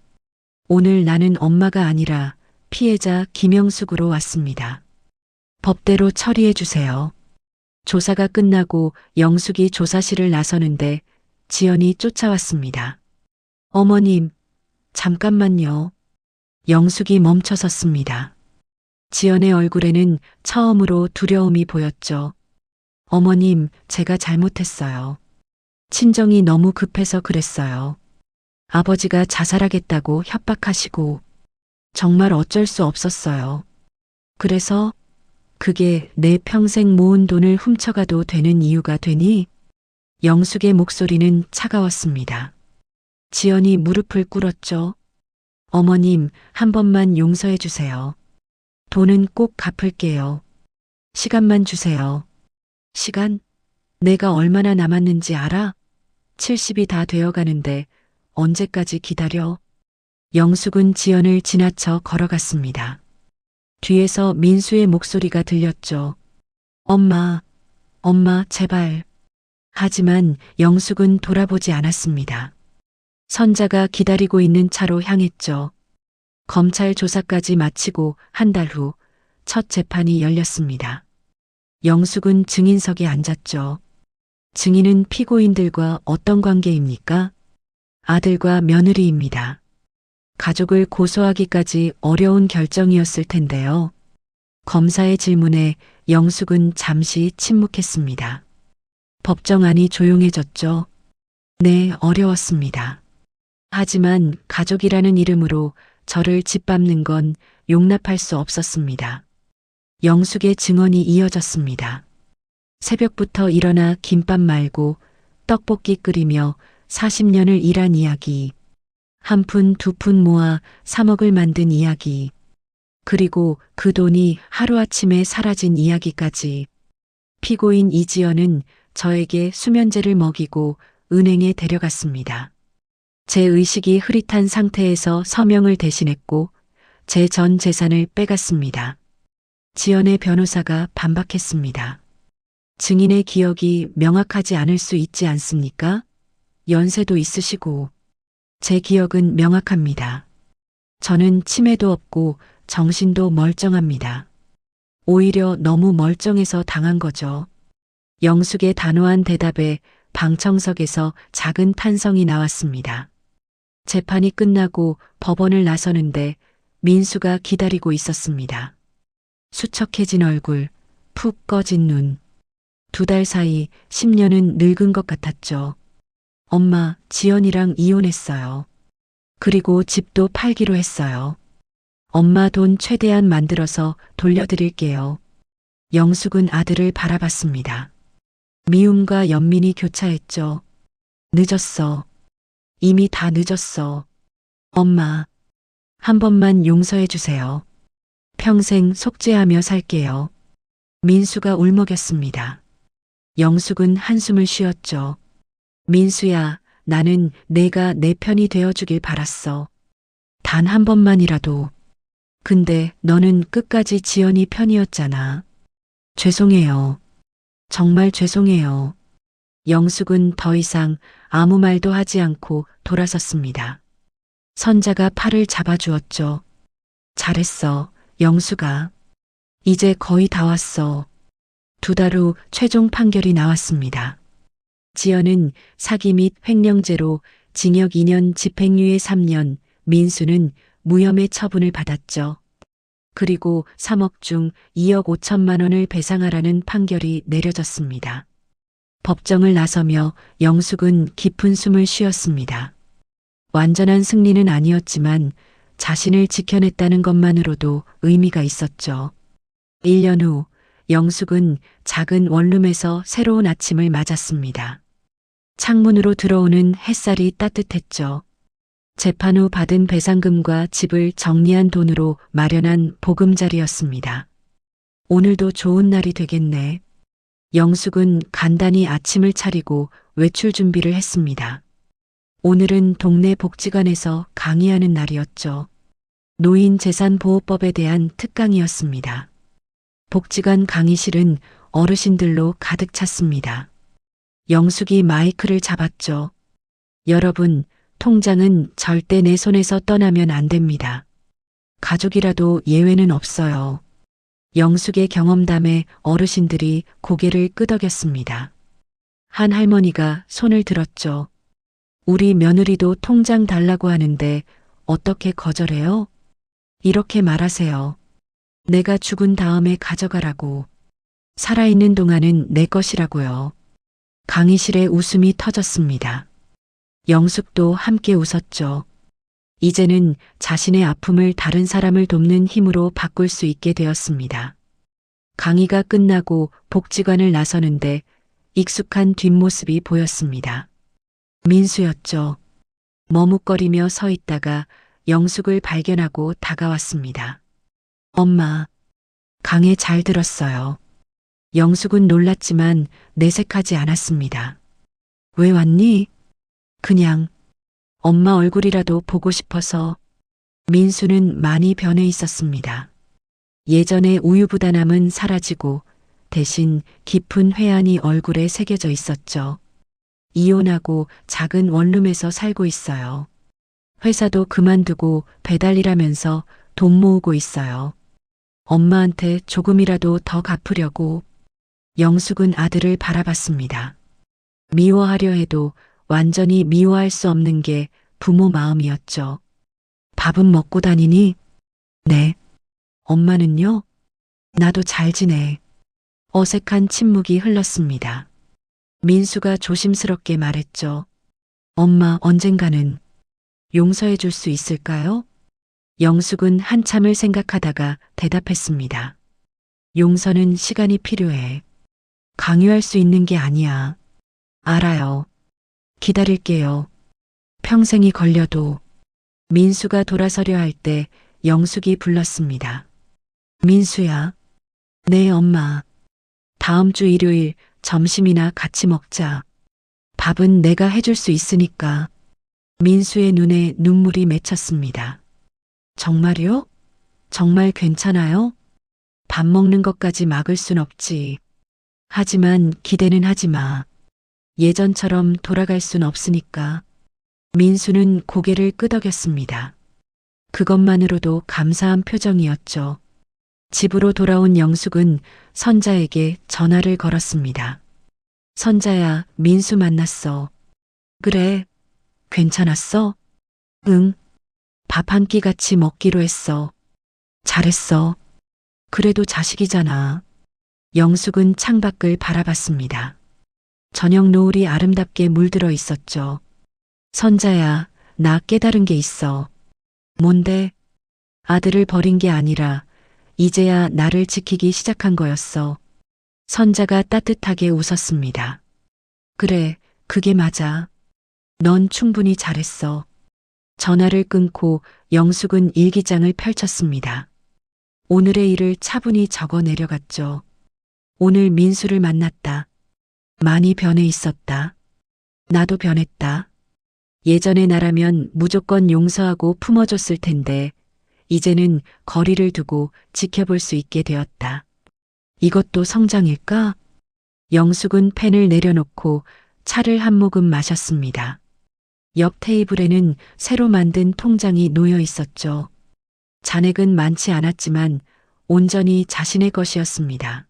오늘 나는 엄마가 아니라 피해자 김영숙으로 왔습니다. 법대로 처리해 주세요. 조사가 끝나고 영숙이 조사실을 나서는데 지연이 쫓아왔습니다. 어머님, 잠깐만요. 영숙이 멈춰섰습니다. 지연의 얼굴에는 처음으로 두려움이 보였죠. 어머님, 제가 잘못했어요. 친정이 너무 급해서 그랬어요. 아버지가 자살하겠다고 협박하시고 정말 어쩔 수 없었어요. 그래서 그게 내 평생 모은 돈을 훔쳐가도 되는 이유가 되니? 영숙의 목소리는 차가웠습니다. 지연이 무릎을 꿇었죠. 어머님, 한 번만 용서해 주세요. 돈은 꼭 갚을게요. 시간만 주세요. 시간? 내가 얼마나 남았는지 알아? 70이 다 되어가는데 언제까지 기다려? 영숙은 지연을 지나쳐 걸어갔습니다. 뒤에서 민수의 목소리가 들렸죠. 엄마, 엄마, 제발. 하지만 영숙은 돌아보지 않았습니다. 선자가 기다리고 있는 차로 향했죠. 검찰 조사까지 마치고 한 달 후 첫 재판이 열렸습니다. 영숙은 증인석에 앉았죠. 증인은 피고인들과 어떤 관계입니까? 아들과 며느리입니다. 가족을 고소하기까지 어려운 결정이었을 텐데요. 검사의 질문에 영숙은 잠시 침묵했습니다. 법정 안이 조용해졌죠. 네, 어려웠습니다. 하지만 가족이라는 이름으로 저를 짓밟는 건 용납할 수 없었습니다. 영숙의 증언이 이어졌습니다. 새벽부터 일어나 김밥 말고 떡볶이 끓이며 40년을 일한 이야기. 한 푼 두 푼 모아 3억을 만든 이야기. 그리고 그 돈이 하루아침에 사라진 이야기까지. 피고인 이지연은 저에게 수면제를 먹이고 은행에 데려갔습니다. 제 의식이 흐릿한 상태에서 서명을 대신했고 제 전 재산을 빼갔습니다. 지연의 변호사가 반박했습니다. 증인의 기억이 명확하지 않을 수 있지 않습니까? 연세도 있으시고. 제 기억은 명확합니다. 저는 치매도 없고 정신도 멀쩡합니다. 오히려 너무 멀쩡해서 당한 거죠. 영숙의 단호한 대답에 방청석에서 작은 탄성이 나왔습니다. 재판이 끝나고 법원을 나서는데 민수가 기다리고 있었습니다. 수척해진 얼굴, 푹 꺼진 눈. 2달 사이 10년은 늙은 것 같았죠. 엄마, 지연이랑 이혼했어요. 그리고 집도 팔기로 했어요. 엄마 돈 최대한 만들어서 돌려드릴게요. 영숙은 아들을 바라봤습니다. 미움과 연민이 교차했죠. 늦었어. 이미 다 늦었어. 엄마, 한 번만 용서해 주세요. 평생 속죄하며 살게요. 민수가 울먹였습니다. 영숙은 한숨을 쉬었죠. 민수야, 나는 내가 내 편이 되어주길 바랐어. 단 한 번만이라도. 근데 너는 끝까지 지연이 편이었잖아. 죄송해요. 정말 죄송해요. 영숙은 더 이상 아무 말도 하지 않고 돌아섰습니다. 선자가 팔을 잡아주었죠. 잘했어, 영숙아. 이제 거의 다 왔어. 2달 후 최종 판결이 나왔습니다. 지연은 사기 및 횡령죄로 징역 2년 집행유예 3년, 민수는 무혐의 처분을 받았죠. 그리고 3억 중 2억 5천만 원을 배상하라는 판결이 내려졌습니다. 법정을 나서며 영숙은 깊은 숨을 쉬었습니다. 완전한 승리는 아니었지만 자신을 지켜냈다는 것만으로도 의미가 있었죠. 1년 후 영숙은 작은 원룸에서 새로운 아침을 맞았습니다. 창문으로 들어오는 햇살이 따뜻했죠. 재판 후 받은 배상금과 집을 정리한 돈으로 마련한 보금자리였습니다. 오늘도 좋은 날이 되겠네. 영숙은 간단히 아침을 차리고 외출 준비를 했습니다. 오늘은 동네 복지관에서 강의하는 날이었죠. 노인재산보호법에 대한 특강이었습니다. 복지관 강의실은 어르신들로 가득 찼습니다. 영숙이 마이크를 잡았죠. 여러분, 통장은 절대 내 손에서 떠나면 안 됩니다. 가족이라도 예외는 없어요. 영숙의 경험담에 어르신들이 고개를 끄덕였습니다. 한 할머니가 손을 들었죠. 우리 며느리도 통장 달라고 하는데 어떻게 거절해요? 이렇게 말하세요. 내가 죽은 다음에 가져가라고. 살아있는 동안은 내 것이라고요. 강의실에 웃음이 터졌습니다. 영숙도 함께 웃었죠. 이제는 자신의 아픔을 다른 사람을 돕는 힘으로 바꿀 수 있게 되었습니다. 강의가 끝나고 복지관을 나서는데 익숙한 뒷모습이 보였습니다. 민수였죠. 머뭇거리며 서 있다가 영숙을 발견하고 다가왔습니다. 엄마, 강의 잘 들었어요. 영숙은 놀랐지만 내색하지 않았습니다. 왜 왔니? 그냥 엄마 얼굴이라도 보고 싶어서. 민수는 많이 변해 있었습니다. 예전의 우유부단함은 사라지고 대신 깊은 회한이 얼굴에 새겨져 있었죠. 이혼하고 작은 원룸에서 살고 있어요. 회사도 그만두고 배달일하면서 돈 모으고 있어요. 엄마한테 조금이라도 더 갚으려고. 영숙은 아들을 바라봤습니다. 미워하려 해도 완전히 미워할 수 없는 게 부모 마음이었죠. 밥은 먹고 다니니? 네. 엄마는요? 나도 잘 지내. 어색한 침묵이 흘렀습니다. 민수가 조심스럽게 말했죠. 엄마 언젠가는 용서해 줄 수 있을까요? 영숙은 한참을 생각하다가 대답했습니다. 용서는 시간이 필요해. 강요할 수 있는 게 아니야. 알아요. 기다릴게요. 평생이 걸려도. 민수가 돌아서려 할 때 영숙이 불렀습니다. 민수야. 네, 엄마. 다음 주 일요일 점심이나 같이 먹자. 밥은 내가 해줄 수 있으니까. 민수의 눈에 눈물이 맺혔습니다. 정말요? 정말 괜찮아요? 밥 먹는 것까지 막을 순 없지. 하지만 기대는 하지 마. 예전처럼 돌아갈 순 없으니까. 민수는 고개를 끄덕였습니다. 그것만으로도 감사한 표정이었죠. 집으로 돌아온 영숙은 선자에게 전화를 걸었습니다. 선자야, 민수 만났어. 그래, 괜찮았어? 응. 밥 한 끼 같이 먹기로 했어. 잘했어. 그래도 자식이잖아. 영숙은 창밖을 바라봤습니다. 저녁 노을이 아름답게 물들어 있었죠. 선자야, 나 깨달은 게 있어. 뭔데? 아들을 버린 게 아니라 이제야 나를 지키기 시작한 거였어. 선자가 따뜻하게 웃었습니다. 그래, 그게 맞아. 넌 충분히 잘했어. 전화를 끊고 영숙은 일기장을 펼쳤습니다. 오늘의 일을 차분히 적어 내려갔죠. 오늘 민수를 만났다. 많이 변해 있었다. 나도 변했다. 예전의 나라면 무조건 용서하고 품어줬을 텐데 이제는 거리를 두고 지켜볼 수 있게 되었다. 이것도 성장일까? 영숙은 펜을 내려놓고 차를 한 모금 마셨습니다. 옆 테이블에는 새로 만든 통장이 놓여 있었죠. 잔액은 많지 않았지만 온전히 자신의 것이었습니다.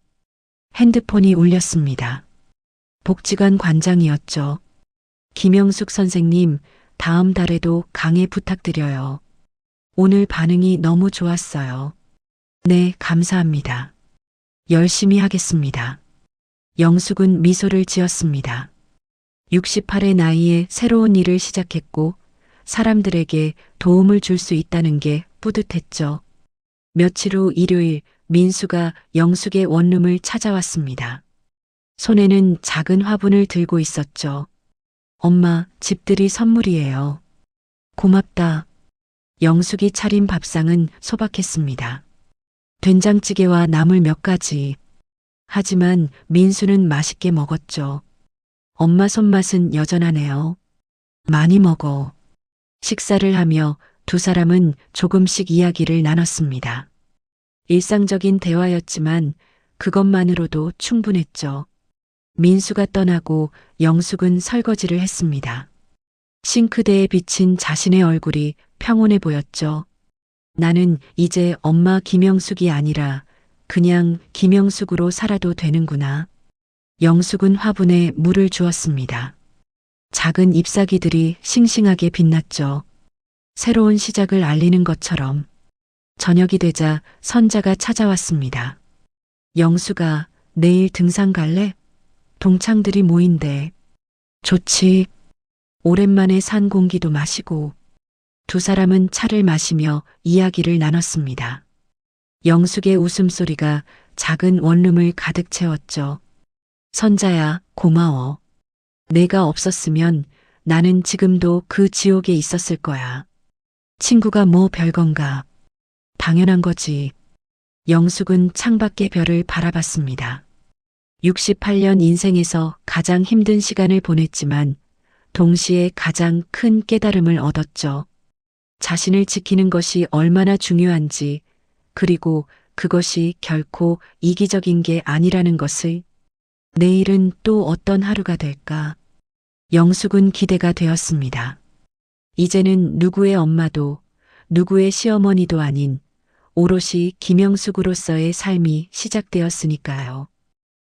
핸드폰이 울렸습니다. 복지관 관장이었죠. 김영숙 선생님, 다음 달에도 강의 부탁드려요. 오늘 반응이 너무 좋았어요. 네, 감사합니다. 열심히 하겠습니다. 영숙은 미소를 지었습니다. 68의 나이에 새로운 일을 시작했고 사람들에게 도움을 줄 수 있다는 게 뿌듯했죠. 며칠 후 일요일 민수가 영숙의 원룸을 찾아왔습니다. 손에는 작은 화분을 들고 있었죠. 엄마, 집들이 선물이에요. 고맙다. 영숙이 차린 밥상은 소박했습니다. 된장찌개와 나물 몇 가지. 하지만 민수는 맛있게 먹었죠. 엄마 손맛은 여전하네요. 많이 먹어. 식사를 하며 두 사람은 조금씩 이야기를 나눴습니다. 일상적인 대화였지만 그것만으로도 충분했죠. 민수가 떠나고 영숙은 설거지를 했습니다. 싱크대에 비친 자신의 얼굴이 평온해 보였죠. 나는 이제 엄마 김영숙이 아니라 그냥 김영숙으로 살아도 되는구나. 영숙은 화분에 물을 주었습니다. 작은 잎사귀들이 싱싱하게 빛났죠. 새로운 시작을 알리는 것처럼. 저녁이 되자 선자가 찾아왔습니다. 영숙아, 내일 등산 갈래? 동창들이 모인대. 좋지. 오랜만에 산 공기도 마시고. 두 사람은 차를 마시며 이야기를 나눴습니다. 영숙의 웃음소리가 작은 원룸을 가득 채웠죠. 선자야, 고마워. 내가 없었으면 나는 지금도 그 지옥에 있었을 거야. 친구가 뭐 별건가. 당연한 거지. 영숙은 창밖의 별을 바라봤습니다. 68년 인생에서 가장 힘든 시간을 보냈지만 동시에 가장 큰 깨달음을 얻었죠. 자신을 지키는 것이 얼마나 중요한지, 그리고 그것이 결코 이기적인 게 아니라는 것을. 내일은 또 어떤 하루가 될까? 영숙은 기대가 되었습니다. 이제는 누구의 엄마도 누구의 시어머니도 아닌 오롯이 김영숙으로서의 삶이 시작되었으니까요.